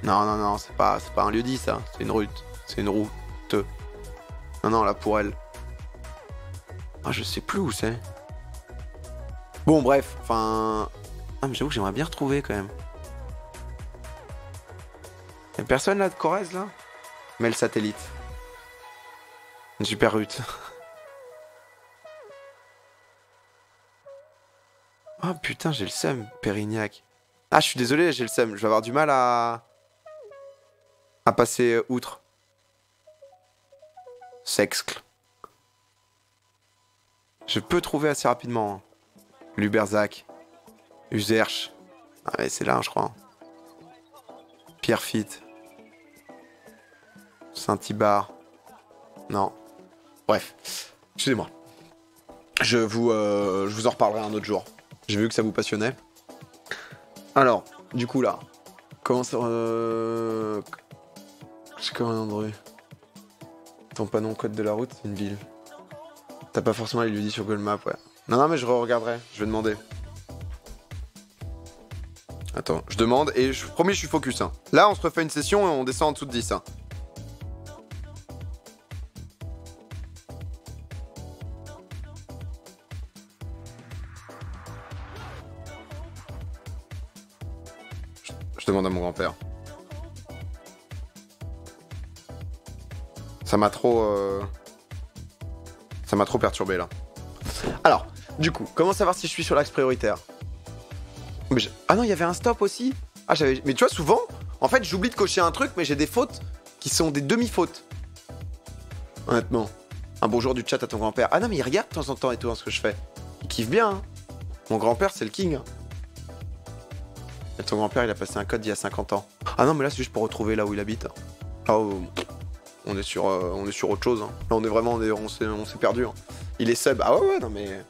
Non, non, non, c'est pas un lieu-dit ça. C'est une route. C'est une route. Non, non, là pour elle. Ah, je sais plus où c'est. Bon, bref. Enfin. Ah, mais j'avoue que j'aimerais bien retrouver quand même. Y'a personne là de Corrèze là? Mais le satellite. Une super route. Ah putain, j'ai le seum, Pérignac. Ah, je suis désolé, j'ai le seum. Je vais avoir du mal à passer outre. Sexcle. Je peux trouver assez rapidement. Hein. Luberzac. Uzerche. Ah ouais, c'est là, je crois. Pierrefitte. Saint-Ibar. Non. Bref. Excusez-moi. Je vous en reparlerai un autre jour. J'ai vu que ça vous passionnait. Alors, du coup là. Comment ça... C'est comme un endroit. Ton panneau code de la route, c'est une ville. T'as pas forcément les lieux-dits sur Google Maps, ouais. Non, non, mais je regarderai. Je vais demander. Attends, je demande et je promets, je suis focus. Hein. Là, on se refait une session et on descend en dessous de 10. Hein. demande à mon grand-père. Ça m'a trop perturbé là. Alors, du coup, comment savoir si je suis sur l'axe prioritaire? Ah non, il y avait un stop aussi. Ah, mais tu vois, souvent, en fait, j'oublie de cocher un truc, mais j'ai des fautes qui sont des demi-fautes. Honnêtement. Un bonjour du chat à ton grand-père. Ah non, mais il regarde de temps en temps et tout, hein, ce que je fais. Il kiffe bien, hein. Mon grand-père, c'est le king. Hein. Et ton grand-père, il a passé un code il y a 50 ans. Ah non, mais là, c'est juste pour retrouver là où il habite. Oh, on est sur autre chose. Hein. Là, on est vraiment, on s'est perdu. Hein. Il est sub. Ah ouais, non, mais...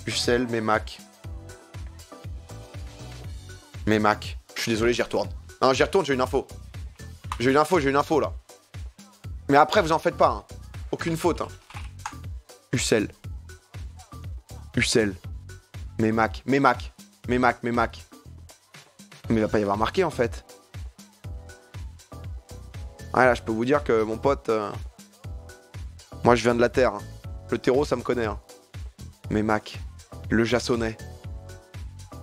Ucel, mes Mac. Mes Mac. Je suis désolé, j'y retourne. Non, j'y retourne, j'ai une info. J'ai une info, là. Mais après, vous en faites pas. Hein. Aucune faute. Hein. Ucel. Mes Mac. Mais il va pas y avoir marqué, en fait. Ouais, là, je peux vous dire que mon pote... Moi, je viens de la Terre. Hein. Le terreau, ça me connaît. Hein. Mes Mac. Le Jassonnet.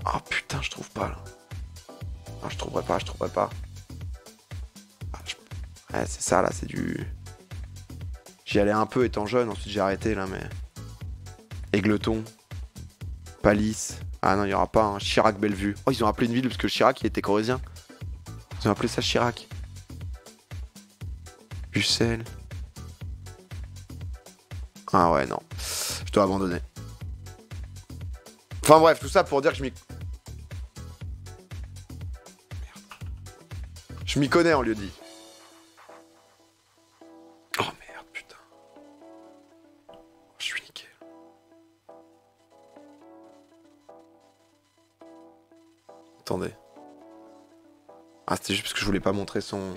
Oh, putain, je trouve pas, là. Non, je trouverai pas. Ah, ouais, c'est ça, là, c'est du... J'y allais un peu étant jeune, ensuite j'ai arrêté, là, mais... Égleton. Palisse. Ah non, il y aura pas, hein. Chirac Bellevue. Oh, ils ont appelé une ville parce que Chirac, il était corrézien. Ils ont appelé ça Chirac. Ucel. Ah ouais, non. Je dois abandonner. Enfin bref, tout ça pour dire que je m'y connais en lieu dit. Oh merde, putain. Je suis niqué. Attendez. Ah, c'était juste parce que je voulais pas montrer son...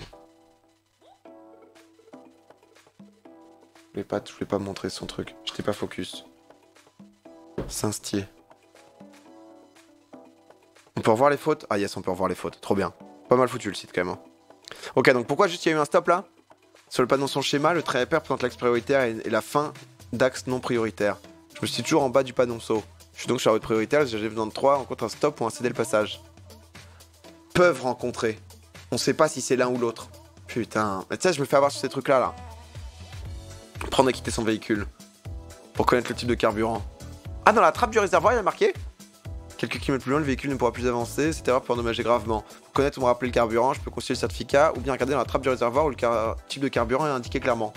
Je voulais pas montrer son truc. J'étais pas focus. Saint-Stier. On peut revoir les fautes? Ah yes, on peut revoir les fautes. Trop bien. Pas mal foutu le site quand même. Hein. Ok, donc pourquoi juste il y a eu un stop là? Sur le panneau de son schéma, le trait pair présente l'axe prioritaire et la fin d'axe non prioritaire. Je me suis toujours en bas du panneau. Je suis donc sur la route prioritaire, j'ai besoin de 3, rencontre un stop ou un céder le passage. Peuvent rencontrer. On sait pas si c'est l'un ou l'autre. Putain. Mais tu sais, je me fais avoir sur ces trucs là. Prendre et quitter son véhicule. Pour connaître le type de carburant. Ah, dans la trappe du réservoir, il y a marqué quelques kilomètres plus loin, le véhicule ne pourra plus avancer. Cette erreur peut endommager gravement. Pour connaître ou me rappeler le carburant, je peux consulter le certificat ou bien regarder dans la trappe du réservoir où le type de carburant est indiqué clairement.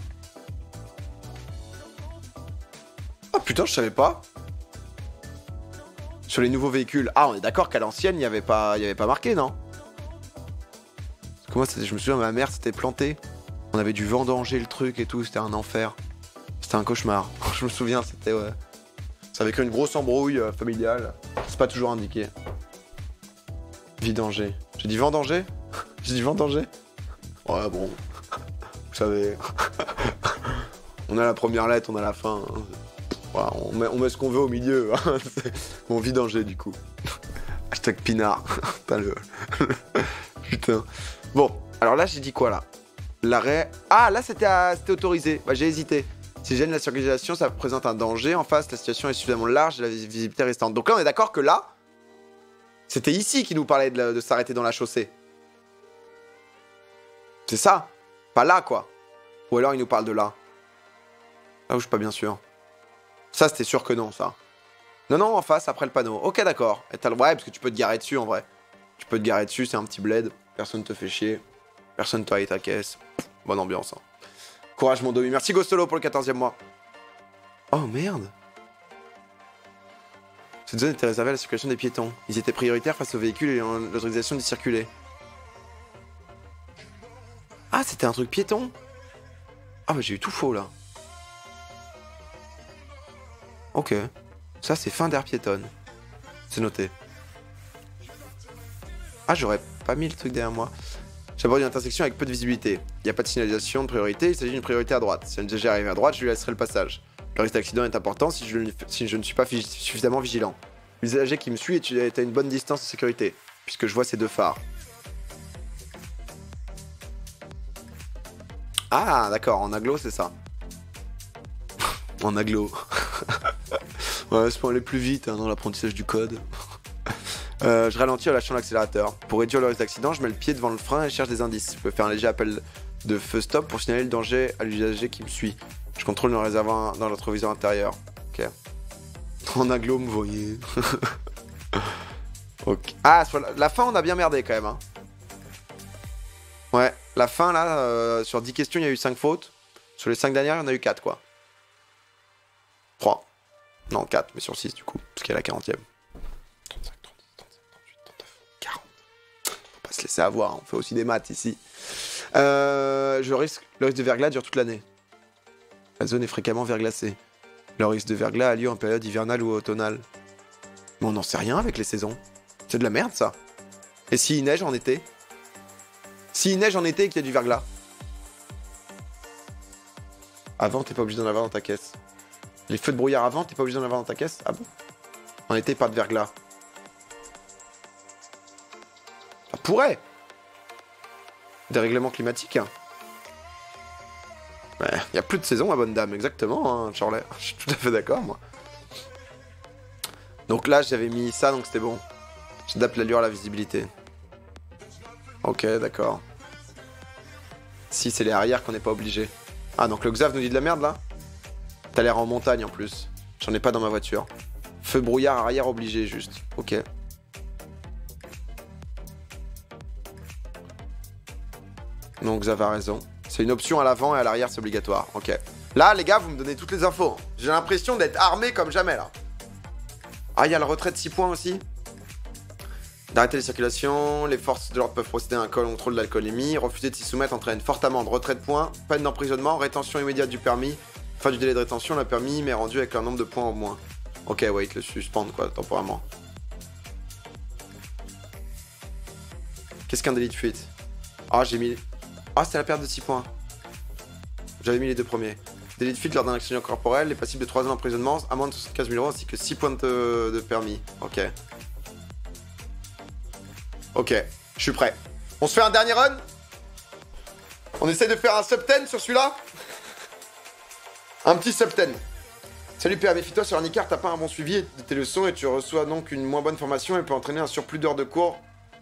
Oh putain, je savais pas. Sur les nouveaux véhicules. Ah, on est d'accord qu'à l'ancienne, il n'y avait pas marqué, non? Parce que moi, je me souviens, ma mère s'était plantée. On avait dû vendanger le truc et tout, c'était un enfer. C'était un cauchemar. Je me souviens, c'était... Ouais. Ça avait qu'une grosse embrouille familiale. C'est pas toujours indiqué. Vidanger. J'ai dit vendanger? J'ai dit vendanger? Ouais, bon. Vous savez. On a la première lettre, on a la fin. Voilà, on met ce qu'on veut au milieu. Bon, vidanger, du coup. Hashtag pinard. Putain, Putain. Bon, alors là, j'ai dit quoi, là? L'arrêt... Ah, là, c'était autorisé. Bah, j'ai hésité. Si gêne la circulation, ça présente un danger. En face, la situation est suffisamment large et la visibilité restante. Donc là, on est d'accord que là, c'était ici qu'il nous parlait de s'arrêter dans la chaussée. C'est ça. Pas là, quoi. Ou alors, il nous parle de là. Là où je suis pas bien sûr. Ça, c'était sûr que non, ça. Non, en face, après le panneau. Ok, d'accord. Et t'as le... Ouais, parce que tu peux te garer dessus, en vrai. Tu peux te garer dessus, c'est un petit bled. Personne te fait chier. Personne te taille ta caisse. Bonne ambiance, hein. Courage mon Domi. Merci Ghostolo pour le 14e mois. Oh merde. Cette zone était réservée à la circulation des piétons. Ils étaient prioritaires face aux véhicules et ont l'autorisation d'y circuler. Ah, c'était un truc piéton? Ah bah j'ai eu tout faux là. Ok. Ça c'est fin d'aire piétonne. C'est noté. Ah, j'aurais pas mis le truc derrière moi. J'aborde une intersection avec peu de visibilité. Il n'y a pas de signalisation de priorité, il s'agit d'une priorité à droite. Si un usager arrive à droite, je lui laisserai le passage. Le risque d'accident est important si je ne suis pas suffisamment vigilant. L'usager qui me suit est à une bonne distance de sécurité, puisque je vois ces deux phares. Ah, d'accord, en aglo, c'est ça. En aglo. Ouais, c'est pour aller plus vite hein, dans l'apprentissage du code. Je ralentis en lâchant l'accélérateur. Pour réduire le risque d'accident, je mets le pied devant le frein et cherche des indices. Je peux faire un léger appel de feu stop pour signaler le danger à l'usager qui me suit. Je contrôle le réservoir dans le rétroviseur intérieur. Ok. En aglo, me voyez. Ok. Ah, sur la fin, on a bien merdé quand même. Hein. Ouais, la fin là, sur 10 questions, il y a eu 5 fautes. Sur les 5 dernières, il y en a eu 4 quoi. 3. Non, 4, mais sur 6 du coup, parce qu'il y a la 40e. 35, 36, 37, 38, 39, 40. Faut pas se laisser avoir, hein. On fait aussi des maths ici. Le risque de verglas dure toute l'année. La zone est fréquemment verglacée. Le risque de verglas a lieu en période hivernale ou automnale. Mais on n'en sait rien avec les saisons. C'est de la merde ça. Et s'il neige en été? S'il neige en été et qu'il y a du verglas? Avant, t'es pas obligé d'en avoir dans ta caisse. Les feux de brouillard avant, t'es pas obligé d'en avoir dans ta caisse? Ah bon? En été, pas de verglas. Ça pourrait. Dérèglement climatique. Ouais, y a plus de saison, ma bonne dame, exactement, hein, Charlet. Je suis tout à fait d'accord, moi. Donc là, j'avais mis ça, donc c'était bon. J'adapte l'allure à la visibilité. Ok, d'accord. Si, c'est les arrières qu'on n'est pas obligé. Ah, donc le Xav nous dit de la merde, là? T'as l'air en montagne, en plus. J'en ai pas dans ma voiture. Feu brouillard arrière obligé, juste. Ok. Donc Xav a raison. C'est une option à l'avant et à l'arrière, c'est obligatoire. Ok. Là, les gars, vous me donnez toutes les infos. J'ai l'impression d'être armé comme jamais, là. Ah, il y a le retrait de 6 points aussi. D'arrêter les circulations, les forces de l'ordre peuvent procéder à un contrôle de l'alcoolémie, refuser de s'y soumettre entraîne forte amende, retrait de points, peine d'emprisonnement, rétention immédiate du permis, fin du délai de rétention, le permis mais rendu avec un nombre de points au moins. Ok, ouais, ils te le suspendent quoi, temporairement. Qu'est-ce qu'un délit de fuite? Ah, j'ai mis... Ah, c'était la perte de 6 points. J'avais mis les deux premiers. Délit de fuite lors d'un accident corporel, est passible de 3 ans d'emprisonnement, amende de 75 000 € ainsi que 6 points de permis. Ok. Ok, je suis prêt. On se fait un dernier run? On essaie de faire un sub-10 sur celui-là? Un petit sub-10. Salut PA, méfie-toi sur un Icard, t'as pas un bon suivi de tes leçons et tu reçois donc une moins bonne formation et peut entraîner un surplus d'heures de cours.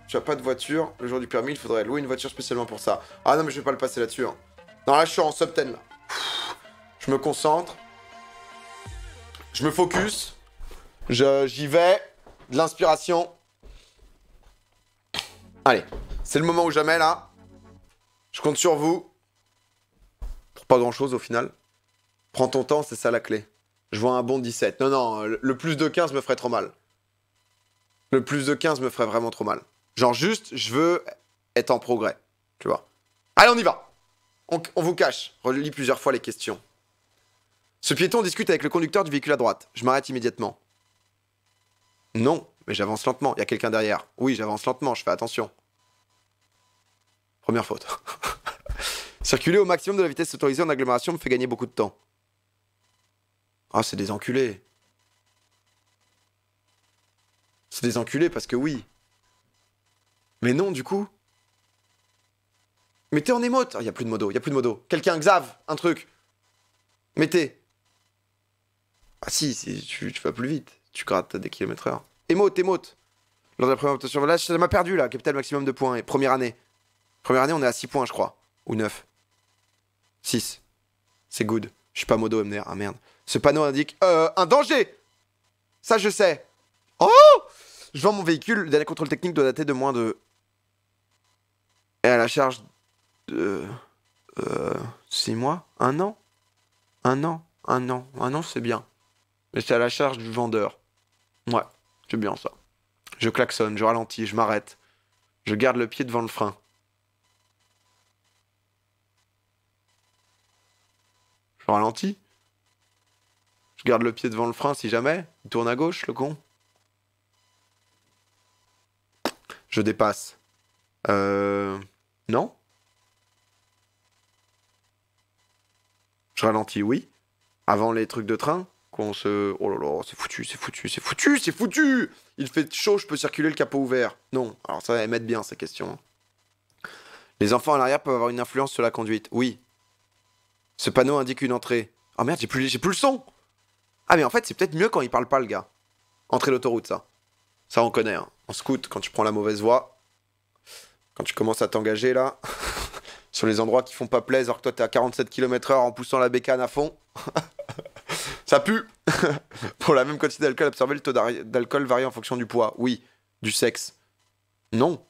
Tu as pas de voiture, le jour du permis, il faudrait louer une voiture spécialement pour ça. Ah non mais je vais pas le passer là-dessus. Hein. Non là je suis en sub-10 là. Je me concentre. Je me focus. J'y vais. De l'inspiration. Allez, c'est le moment ou jamais là. Je compte sur vous. Pour pas grand chose au final. Prends ton temps, c'est ça la clé. Je vois un bon 17. Non, non, le plus de 15 me ferait trop mal. Le plus de 15 me ferait vraiment trop mal. Genre juste, je veux être en progrès. Tu vois. Allez, on y va. On vous cache. Relis plusieurs fois les questions. Ce piéton discute avec le conducteur du véhicule à droite. Je m'arrête immédiatement. Non, mais j'avance lentement. Il y a quelqu'un derrière. Oui, j'avance lentement, je fais attention. Première faute. Circuler au maximum de la vitesse autorisée en agglomération me fait gagner beaucoup de temps. Ah, c'est des enculés. C'est des enculés parce que oui. Mais non, du coup. Mettez en émote. Il y a plus de modo, il y a plus de modo. Quelqu'un, Xav, un truc. Mettez. Ah si, tu vas plus vite. Tu grattes des km/h. Émote, émote. Lors de la première optation, là, ça m'a perdu, là. Capital maximum de points. Et première année. Première année, on est à 6 points, je crois. Ou 9. 6. C'est good. Je suis pas modo MDR. Ah merde. Ce panneau indique un danger. Ça, je sais. Oh! Je vends mon véhicule. Le dernier contrôle technique doit dater de moins de... Et à la charge de... 6 mois? 1 an? 1 an? 1 an. 1 an, c'est bien. Mais c'est à la charge du vendeur. Ouais, c'est bien ça. Je klaxonne, je ralentis, je m'arrête. Je garde le pied devant le frein. Je ralentis. Je garde le pied devant le frein si jamais. Il tourne à gauche, le con. Je dépasse. Non. Je ralentis, oui. Avant les trucs de train, qu'on se... Oh là là, c'est foutu, c'est foutu, c'est foutu, c'est foutu. Il fait chaud, je peux circuler le capot ouvert. Non. Alors ça, elles mettent bien ces questions. Les enfants à l'arrière peuvent avoir une influence sur la conduite. Oui. Ce panneau indique une entrée. Oh merde, j'ai plus le son. Ah mais en fait, c'est peut-être mieux quand il parle pas, le gars. Entrée l'autoroute, ça. Ça, on connaît, hein. En scout, quand tu prends la mauvaise voie, quand tu commences à t'engager là, sur les endroits qui font pas plaisir, alors que toi t'es à 47 km/h en poussant la bécane à fond, ça pue. Pour la même quantité d'alcool absorbé, le taux d'alcool varie en fonction du poids. Oui. Du sexe. Non.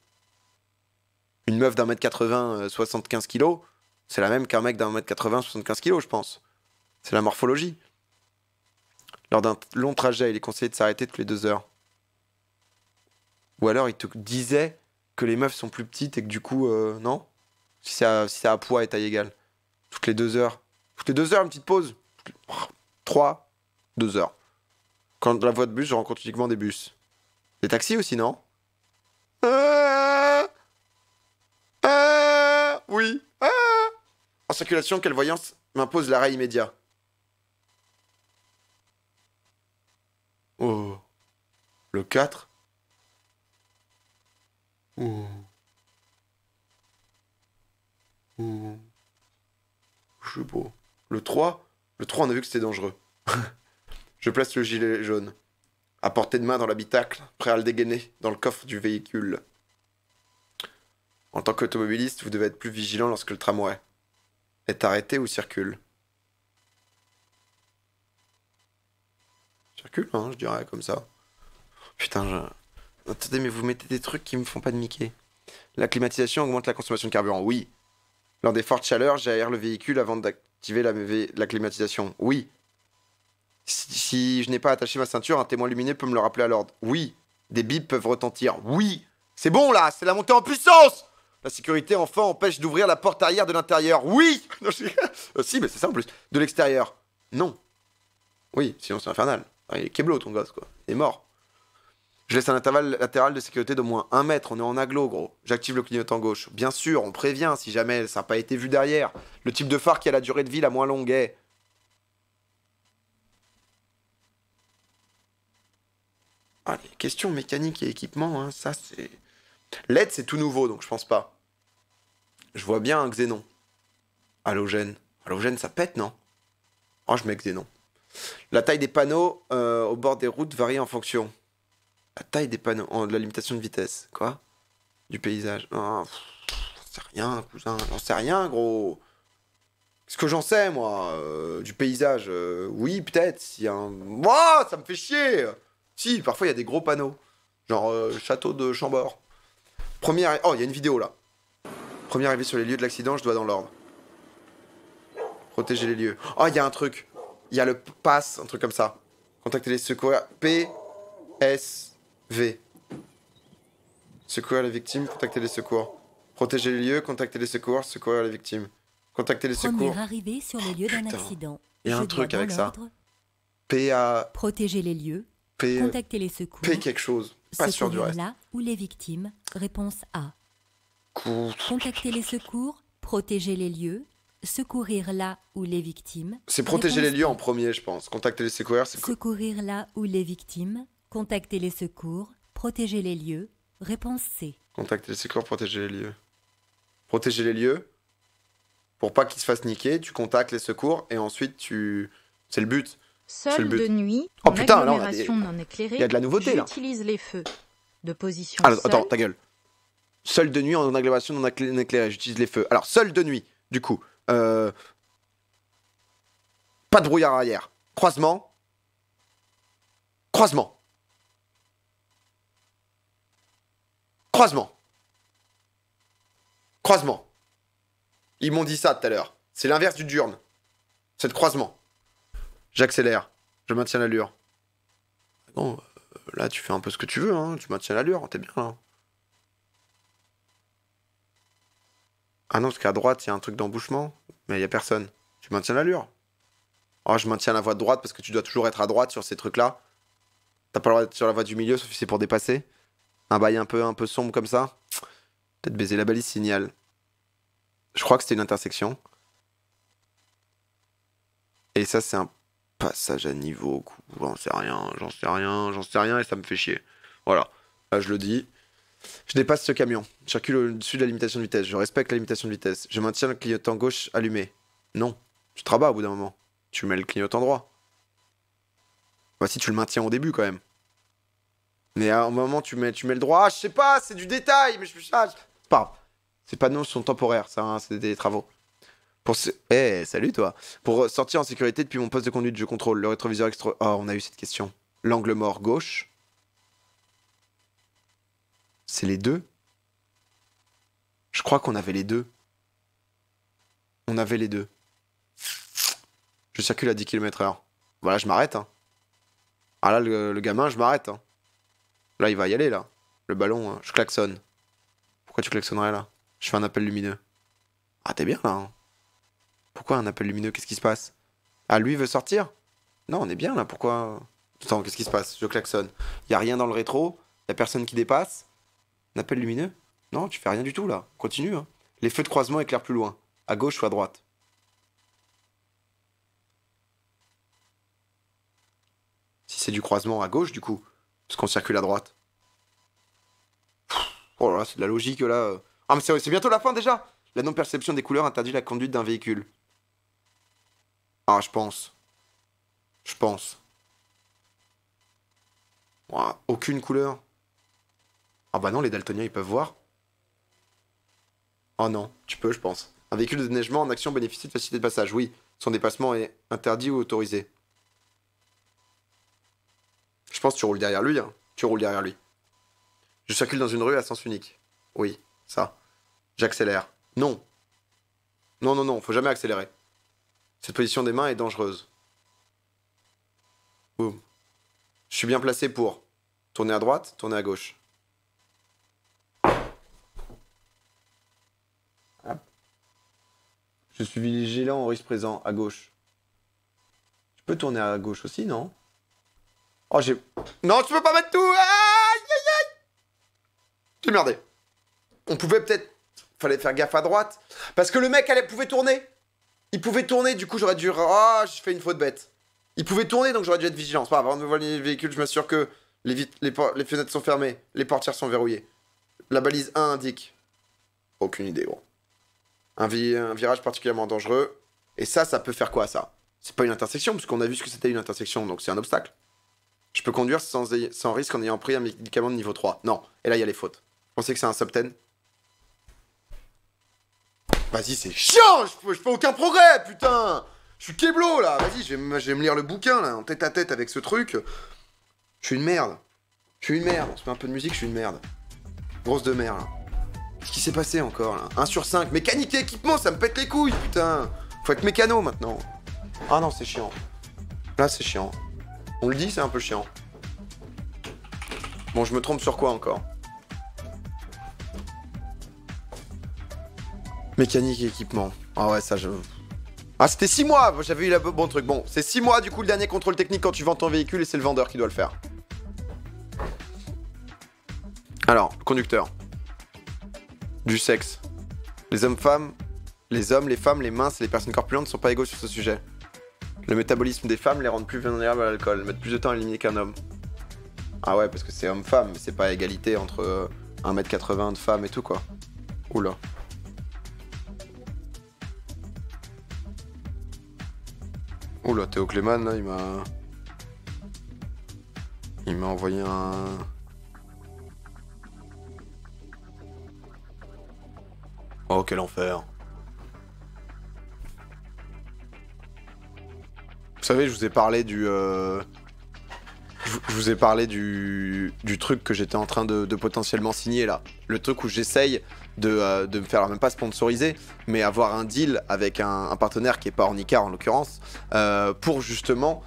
Une meuf d'un mètre 80, 75 kilos, c'est la même qu'un mec d'un mètre 80, 75 kilos, je pense. C'est la morphologie. Lors d'un long trajet, il est conseillé de s'arrêter toutes les 2 heures. Ou alors, il te disait que les meufs sont plus petites et que du coup, non, si c'est à poids et taille égale. Toutes les 2 heures. Toutes les 2 heures, une petite pause. 3, 2 heures. Quand dans la voie de bus, je rencontre uniquement des bus. Des taxis aussi, non? Oui. En circulation, quelle voyance m'impose l'arrêt immédiat? Oh. Le 4. Oh. Oh. Je sais pas. Le 3. Le 3, on a vu que c'était dangereux. Je place le gilet jaune. À portée de main dans l'habitacle, prêt à le dégainer dans le coffre du véhicule. En tant qu'automobiliste, vous devez être plus vigilant lorsque le tramway est arrêté ou circule. Circule, hein, je dirais, comme ça. Putain, attendez, mais vous mettez des trucs qui me font pas de Mickey. La climatisation augmente la consommation de carburant, oui. Lors des fortes chaleurs, j'aère le véhicule avant d'activer la climatisation, oui. Si je n'ai pas attaché ma ceinture, un témoin lumineux peut me le rappeler à l'ordre, oui. Des bips peuvent retentir, oui. C'est bon là, c'est la montée en puissance. La sécurité, enfin, empêche d'ouvrir la porte arrière de l'intérieur. Oui. Si, mais c'est ça en plus. De l'extérieur. Non. Oui, sinon c'est infernal. Ah, il est keblo ton gosse, quoi. Il est mort. Je laisse un intervalle latéral de sécurité d'au moins 1 mètre. On est en agglo, gros. J'active le clignotant gauche. Bien sûr, on prévient si jamais ça n'a pas été vu derrière. Le type de phare qui a la durée de vie la moins longue est... Ah, les questions mécaniques et équipements, hein, ça c'est... LED, c'est tout nouveau, donc je pense pas. Je vois bien un xénon. Halogène. Halogène, ça pète, non? Oh, je mets xénon. La taille des panneaux au bord des routes varie en fonction. La taille des panneaux, de la limitation de vitesse. Quoi? Du paysage. Oh, j'en sais rien, cousin. J'en sais rien, gros. Qu'est-ce que j'en sais, moi? Du paysage. Oui, peut-être. Si un... Oh, ça me fait chier. Si, parfois, il y a des gros panneaux. Genre château de Chambord. Première... Oh, il y a une vidéo, là. Premier arrivé sur les lieux de l'accident, je dois dans l'ordre. Protéger les lieux. Oh, il y a un truc. Il y a le pass, un truc comme ça. Contacter les secours. P-S-V. Secourir les victimes, contacter les secours. Protéger les lieux, contacter les secours, secourir les victimes. Contacter les secours. Premier arrivé sur les lieux d'un accident. Il y a un Je truc dois avec dans ça. l'ordre P-A... Protéger les lieux. P... Contacter les secours. P quelque chose. Pas sûr du Secourir reste. là où les victimes. Réponse A. Contacter les secours. Protéger les lieux. Secourir là où les victimes. C'est protéger les Réponse lieux B. en premier, je pense. Contacter les secours, c'est... Secourir là où les victimes. Contacter les secours. Protéger les lieux. Réponse C. Contacter les secours, protéger les lieux. Protéger les lieux. Pour pas qu'ils se fassent niquer, tu contactes les secours et ensuite tu... C'est le but. C'est Seul le but. de nuit, Oh, en putain, là, on a agglomération non éclairée, il y a de la nouveauté, là. j'utilise les feux. De position Alors, seule, attends, ta gueule. Seul de nuit en agglomération non éclairée, j'utilise les feux. Alors, seul de nuit, du coup. Pas de brouillard arrière. Croisement. Croisement. Croisement. Croisement. Ils m'ont dit ça tout à l'heure. C'est l'inverse du diurne. C'est le croisement. J'accélère. Je maintiens l'allure. Bon, là, tu fais un peu ce que tu veux, hein. Tu maintiens l'allure, t'es bien, là. Ah non, parce qu'à droite, il y a un truc d'embouchement, mais il y a personne. Tu maintiens l'allure. Oh, je maintiens la voie de droite parce que tu dois toujours être à droite sur ces trucs-là. T'as pas le droit d'être sur la voie du milieu, sauf si c'est pour dépasser. Un bail un peu sombre comme ça. Peut-être baiser la balise signal. Je crois que c'était une intersection. Et ça, c'est un passage à niveau. J'en sais rien, et ça me fait chier. Voilà, là je le dis. Je dépasse ce camion. Je circule au-dessus de la limitation de vitesse. Je respecte la limitation de vitesse. Je maintiens le clignotant gauche allumé. Non, tu te rabats au bout d'un moment. Tu mets le clignotant droit. Voici, tu le maintiens au début quand même. Mais à un moment, tu mets le droit. Ah, je sais pas, c'est du détail, mais c'est pas grave. Ces panneaux sont temporaires, ça, hein, c'est des travaux. Salut toi. Pour sortir en sécurité depuis mon poste de conduite, je contrôle le rétroviseur extra... Oh, on a eu cette question. L'angle mort gauche. C'est les deux? Je crois qu'on avait les deux. On avait les deux. Je circule à 10 km/h. Voilà, je m'arrête. Hein. Ah là, le gamin, je m'arrête. Hein. Là, il va y aller, là. Le ballon, hein. Je klaxonne. Pourquoi tu klaxonnerais, là? Je fais un appel lumineux. Ah, t'es bien, là. Hein. Pourquoi un appel lumineux? Qu'est-ce qui se passe? Ah, lui veut sortir? Non, on est bien, là. Pourquoi? Attends, qu'est-ce qui se passe? Je klaxonne. Y a rien dans le rétro? Y a personne qui dépasse? Un appel lumineux? Non, tu fais rien du tout, là. Continue, hein. Les feux de croisement éclairent plus loin. À gauche ou à droite? Si c'est du croisement, à gauche, du coup. Parce qu'on circule à droite. Oh là là, c'est de la logique, là. Ah, mais c'est bientôt la fin, déjà. La non-perception des couleurs interdit la conduite d'un véhicule. Ah, je pense. Je pense. Ouah, aucune couleur. Ah bah non, les daltoniens, ils peuvent voir. Oh non, tu peux, je pense. Un véhicule de déneigement en action bénéficie de facilité de passage. Oui, son dépassement est interdit ou autorisé. Je pense que tu roules derrière lui, hein. Tu roules derrière lui. Je circule dans une rue à sens unique. Oui, ça. J'accélère. Non. Non, non, non, faut jamais accélérer. Cette position des mains est dangereuse. Boum. Je suis bien placé pour tourner à droite, tourner à gauche. Je suis vigilant au risque présent, à gauche. Tu peux tourner à gauche aussi, non? Oh, j'ai... Non, tu peux pas mettre tout! Aïe, aïe, aïe! J'ai merdé. On pouvait peut-être... Fallait faire gaffe à droite. Parce que le mec, pouvait tourner. Il pouvait tourner, du coup, j'aurais dû... Oh, j'ai fait une faute bête. Il pouvait tourner, donc j'aurais dû être vigilant. C'est pas grave, avant de voler le véhicule, je m'assure que les fenêtres sont fermées, les portières sont verrouillées. La balise 1 indique... Aucune idée, gros. Un virage particulièrement dangereux. Et ça peut faire quoi, ça? C'est pas une intersection, parce qu'on a vu ce que c'était une intersection, donc c'est un obstacle. Je peux conduire sans risque en ayant pris un médicament de niveau 3. Non. Et là, il y a les fautes. Vous pensez que c'est un sub 10? Vas-y, c'est chiant. Je fais aucun progrès, putain. Je suis kéblo, là. Vas-y, je vais me lire le bouquin, là, en tête à tête avec ce truc. Je suis une merde. Je suis une merde. On se met un peu de musique, je suis une merde. Grosse de merde, là. Qu'est-ce qui s'est passé encore, là? 1 sur 5. Mécanique et équipement, ça me pète les couilles, putain. Faut être mécano, maintenant. Ah non, c'est chiant. Là, c'est chiant. On le dit, c'est un peu chiant. Bon, je me trompe sur quoi encore? Mécanique et équipement. Ah ouais, ça je... Ah, c'était 6 mois. J'avais eu le bon truc. Bon, c'est 6 mois du coup le dernier contrôle technique quand tu vends ton véhicule et c'est le vendeur qui doit le faire. Alors, le conducteur. Du sexe. Les hommes, les femmes, les minces et les personnes corpulentes ne sont pas égaux sur ce sujet. Le métabolisme des femmes les rend plus vulnérables à l'alcool, mettent plus de temps à éliminer qu'un homme. Ah ouais, parce que c'est homme-femme, mais c'est pas égalité entre 1m80 de femme et tout, quoi. Oula. Oula, Théo Clément, là, il m'a envoyé un... Oh, quel enfer. Vous savez, je vous ai parlé du... Je vous ai parlé du truc que j'étais en train de potentiellement signer, là. Le truc où j'essaye de me faire, même pas sponsoriser, mais avoir un deal avec un partenaire qui est pas Ornicar en l'occurrence, pour justement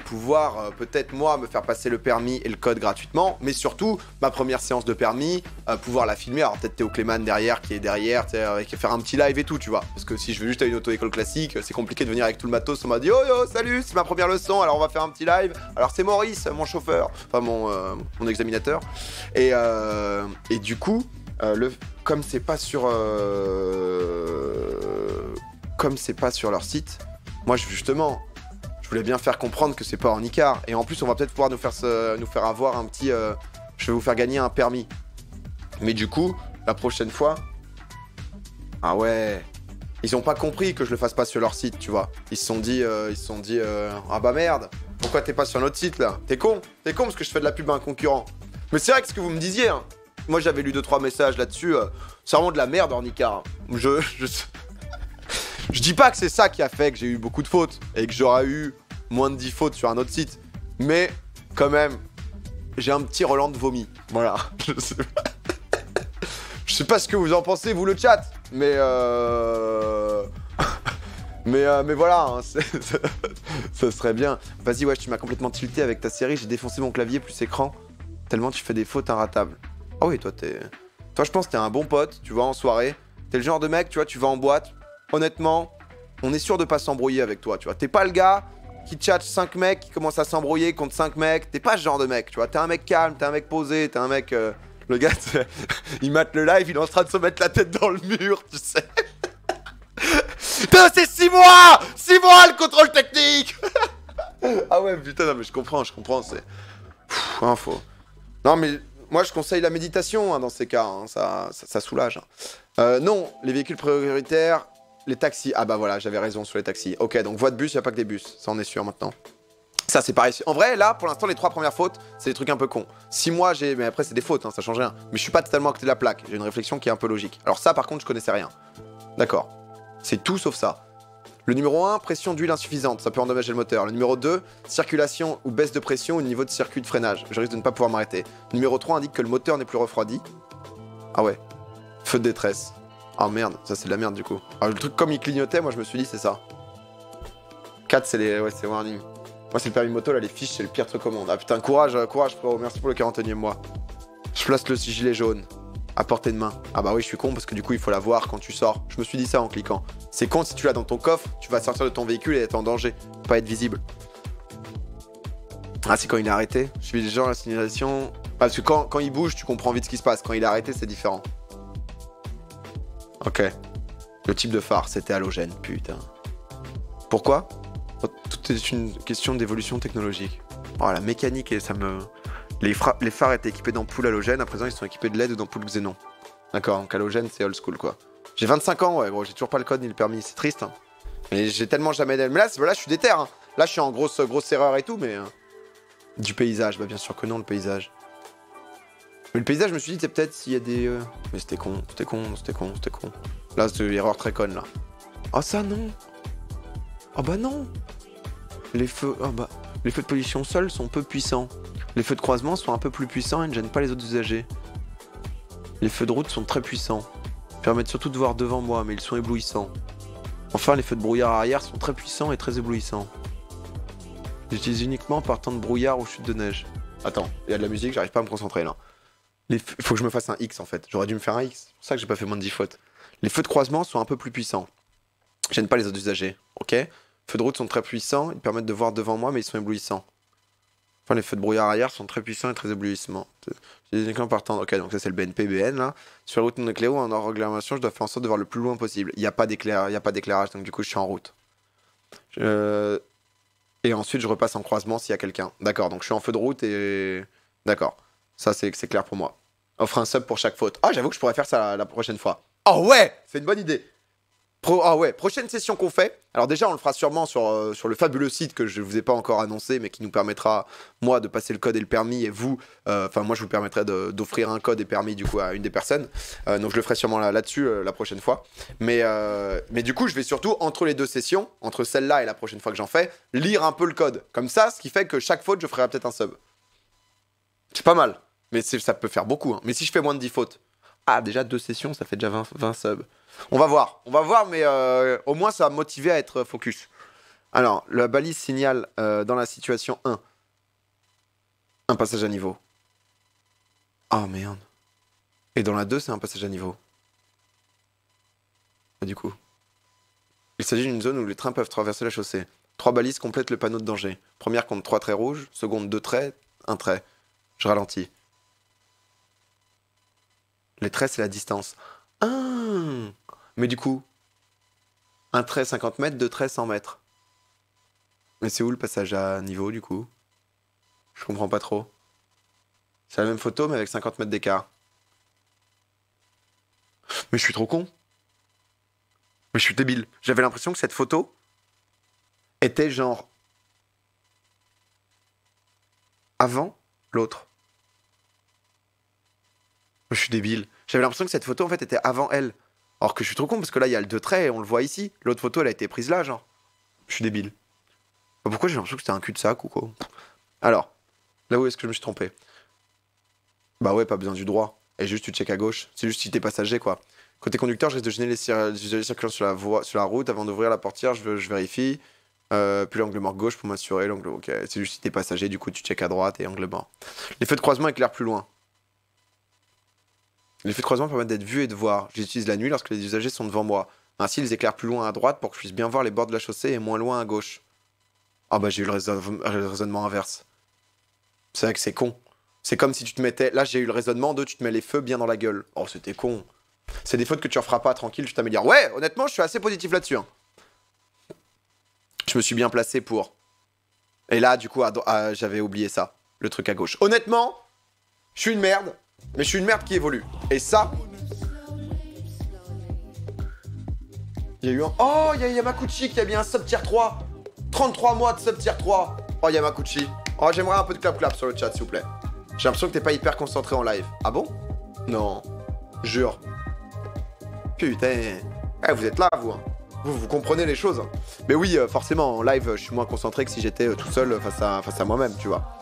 pouvoir peut-être moi me faire passer le permis et le code gratuitement, mais surtout ma première séance de permis, pouvoir la filmer. Alors peut-être Théo Clément derrière qui est derrière, qui faire un petit live et tout, tu vois, parce que si je veux juste à une auto-école classique, c'est compliqué de venir avec tout le matos. On m'a dit oh yo salut, c'est ma première leçon, alors on va faire un petit live. Alors c'est Maurice, mon chauffeur, enfin mon examinateur, et du coup comme c'est pas sur leur site, moi justement je voulais bien faire comprendre que c'est pas en Icar, et en plus on va peut-être pouvoir nous faire avoir un petit je vais vous faire gagner un permis, mais du coup la prochaine fois, ah ouais, ils ont pas compris que je le fasse pas sur leur site, tu vois. Ils se sont dit, ah bah merde, pourquoi t'es pas sur notre site là? T'es con parce que je fais de la pub à un concurrent. Mais c'est vrai que ce que vous me disiez, hein. Moi j'avais lu 2-3 messages là-dessus, c'est vraiment de la merde Ornica. Hein. Je dis pas que c'est ça qui a fait que j'ai eu beaucoup de fautes et que j'aurais eu moins de 10 fautes sur un autre site. Mais quand même, j'ai un petit Roland de vomi. Voilà. Je sais pas ce que vous en pensez, vous le chat. Mais mais voilà, hein, ça serait bien. Vas-y, wesh, tu m'as complètement tilté avec ta série. J'ai défoncé mon clavier plus écran. Tellement tu fais des fautes inratables. Ah oui, toi, je pense que t'es un bon pote, tu vois, en soirée. T'es le genre de mec, tu vois, tu vas en boîte. Honnêtement, on est sûr de pas s'embrouiller avec toi, tu vois. T'es pas le gars qui tchatche 5 mecs, qui commence à s'embrouiller contre 5 mecs. T'es pas ce genre de mec, tu vois. T'es un mec calme, t'es un mec posé, t'es un mec... Le gars, il mate le live, il est en train de se mettre la tête dans le mur, tu sais. Putain, c'est 6 mois 6 mois le contrôle technique. Ah ouais, putain, non mais je comprends, c'est... Info. Non mais... Moi, je conseille la méditation hein, dans ces cas, hein, ça soulage. Hein. Non, les véhicules prioritaires, les taxis. Ah bah voilà, j'avais raison sur les taxis. Ok, donc voie de bus, il n'y a pas que des bus, ça on est sûr maintenant. Ça c'est pareil. En vrai, là, pour l'instant, les 3 premières fautes, c'est des trucs un peu cons. 6 mois, j'ai... Mais après, c'est des fautes, hein, ça change rien. Mais je suis pas totalement à côté de la plaque, j'ai une réflexion qui est un peu logique. Alors ça, par contre, je connaissais rien. D'accord. C'est tout sauf ça. Le numéro 1, pression d'huile insuffisante, ça peut endommager le moteur. Le numéro 2, circulation ou baisse de pression ou niveau de circuit de freinage. Je risque de ne pas pouvoir m'arrêter. Le numéro 3 indique que le moteur n'est plus refroidi. Ah ouais. Feu de détresse. Ah merde, ça c'est de la merde du coup. Alors le truc comme il clignotait, moi je me suis dit c'est ça. 4 c'est les... Ouais, c'est warning. Moi c'est le permis moto, là les fiches c'est le pire truc au monde. Ah putain, courage frérot, merci pour le 40e mois. Je place le gilet jaune. À portée de main. Ah bah oui, je suis con parce que du coup, il faut la voir quand tu sors. Je me suis dit ça en cliquant. C'est con, si tu l'as dans ton coffre, tu vas sortir de ton véhicule et être en danger. Pas être visible. Ah, c'est quand il est arrêté. Je suis les gens à la signalisation. Ah, parce que quand il bouge, tu comprends vite ce qui se passe. Quand il est arrêté, c'est différent. Ok. Le type de phare, c'était halogène, putain. Pourquoi? Tout est une question d'évolution technologique. Oh, la mécanique, et ça me... Les phares étaient équipés d'ampoules halogènes, à présent ils sont équipés de LED ou d'ampoules xénon. D'accord, donc halogène c'est old school quoi. J'ai 25 ans, ouais, gros, j'ai toujours pas le code ni le permis, c'est triste. Hein. Mais j'ai tellement jamais d'aide. Mais là, je suis déter. Hein. Là, je suis en grosse erreur et tout, mais... Du paysage, bah bien sûr que non, le paysage. Mais le paysage, je me suis dit, c'est peut-être s'il y a des... Mais c'était con. Là, c'est une erreur très conne, là. Ah, ça, non. Ah bah non. Les feux... Ah bah... Les feux de pollution seuls sont peu puissants. Les feux de croisement sont un peu plus puissants et ne gênent pas les autres usagers. Les feux de route sont très puissants. Ils permettent surtout de voir devant moi, mais ils sont éblouissants. Enfin, les feux de brouillard arrière sont très puissants et très éblouissants. J'utilise uniquement partant de brouillard ou chute de neige. Attends, il y a de la musique, j'arrive pas à me concentrer là. Il faut que je me fasse un X en fait. J'aurais dû me faire un X. C'est pour ça que j'ai pas fait moins de 10 fautes. Les feux de croisement sont un peu plus puissants. Gênent pas les autres usagers, ok? Feux de route sont très puissants, ils permettent de voir devant moi, mais ils sont éblouissants. Enfin, les feux de brouillard arrière sont très puissants et très éblouissants. Uniquement partant. Ok, donc ça c'est le BNP-BN là. Sur la route non éclairée ou en hors réglementation, je dois faire en sorte de voir le plus loin possible. Il n'y a pas d'éclairage, donc du coup je suis en route. Et ensuite je repasse en croisement s'il y a quelqu'un. D'accord, donc je suis en feu de route et... D'accord, ça c'est clair pour moi. Offre un sub pour chaque faute. Ah, j'avoue que je pourrais faire ça la prochaine fois. Oh ouais, c'est une bonne idée. Ah ouais, prochaine session qu'on fait. Alors déjà, on le fera sûrement sur le fabuleux site que je ne vous ai pas encore annoncé, mais qui nous permettra, moi, de passer le code et le permis, et vous, enfin, moi, je vous permettrai d'offrir un code et permis, du coup, à une des personnes. Donc, je le ferai sûrement là-dessus la prochaine fois. Mais du coup, je vais surtout, entre les deux sessions, entre celle-là et la prochaine fois que j'en fais, lire un peu le code. Comme ça, ce qui fait que chaque faute, je ferai peut-être un sub. C'est pas mal. Mais ça peut faire beaucoup. Hein. Mais si je fais moins de 10 fautes. Ah, déjà 2 sessions, ça fait déjà 20 subs. On va voir, mais au moins ça va me motiver à être focus. Alors, la balise signale dans la situation 1. Un passage à niveau. Ah merde. Et dans la 2, c'est un passage à niveau. Et du coup. Il s'agit d'une zone où les trains peuvent traverser la chaussée. 3 balises complètent le panneau de danger. Première compte 3 traits rouges, seconde 2 traits, 1 trait. Je ralentis. Les traits, c'est la distance. Ah! Mais du coup, un trait 50 mètres, 2 traits 100 mètres. Mais c'est où le passage à niveau, du coup? Je comprends pas trop. C'est la même photo, mais avec 50 mètres d'écart. Mais je suis trop con. Mais je suis débile. J'avais l'impression que cette photo était genre avant l'autre. Je suis débile. J'avais l'impression que cette photo en fait était avant elle. Alors que je suis trop con parce que là il y a le 2 traits et on le voit ici. L'autre photo elle a été prise là genre. Je suis débile. Pourquoi j'ai l'impression que c'était un cul-de-sac ou quoi? Alors, là où est-ce que je me suis trompé? Bah ouais, pas besoin du droit. Et juste tu check à gauche. C'est juste si t'es passager quoi. Côté conducteur, je risque de gêner les usagers circulant sur la route. Avant d'ouvrir la portière, je vérifie. Puis l'angle mort gauche pour m'assurer. L'angle ok. C'est juste si t'es passager, du coup tu check à droite et angle mort. Les feux de croisement éclairent plus loin. Les feux de croisement permettent d'être vus et de voir. J'utilise la nuit lorsque les usagers sont devant moi. Ainsi, ils éclairent plus loin à droite pour que je puisse bien voir les bords de la chaussée et moins loin à gauche. Ah bah j'ai eu le raisonnement inverse. C'est vrai que c'est con. C'est comme si tu te mettais... Là j'ai eu le raisonnement de tu te mets les feux bien dans la gueule. Oh c'était con. C'est des fautes que tu referas pas tranquille, tu t'améliores. Ouais, honnêtement je suis assez positif là-dessus. Hein. Je me suis bien placé pour... Et là du coup j'avais oublié ça. Le truc à gauche. Honnêtement, je suis une merde. Mais je suis une merde qui évolue. Et ça... Il y a eu un... Oh, il y a Yamakuchi qui a mis un sub tier 3. 33 mois de sub tier 3. Oh, Yamakuchi. Oh, j'aimerais un peu de clap-clap sur le chat, s'il vous plaît. J'ai l'impression que t'es pas hyper concentré en live. Ah bon? Non. Jure. Putain. Eh, vous êtes là, vous. Hein. Vous comprenez les choses. Mais oui, forcément, en live, je suis moins concentré que si j'étais tout seul face à moi-même, tu vois.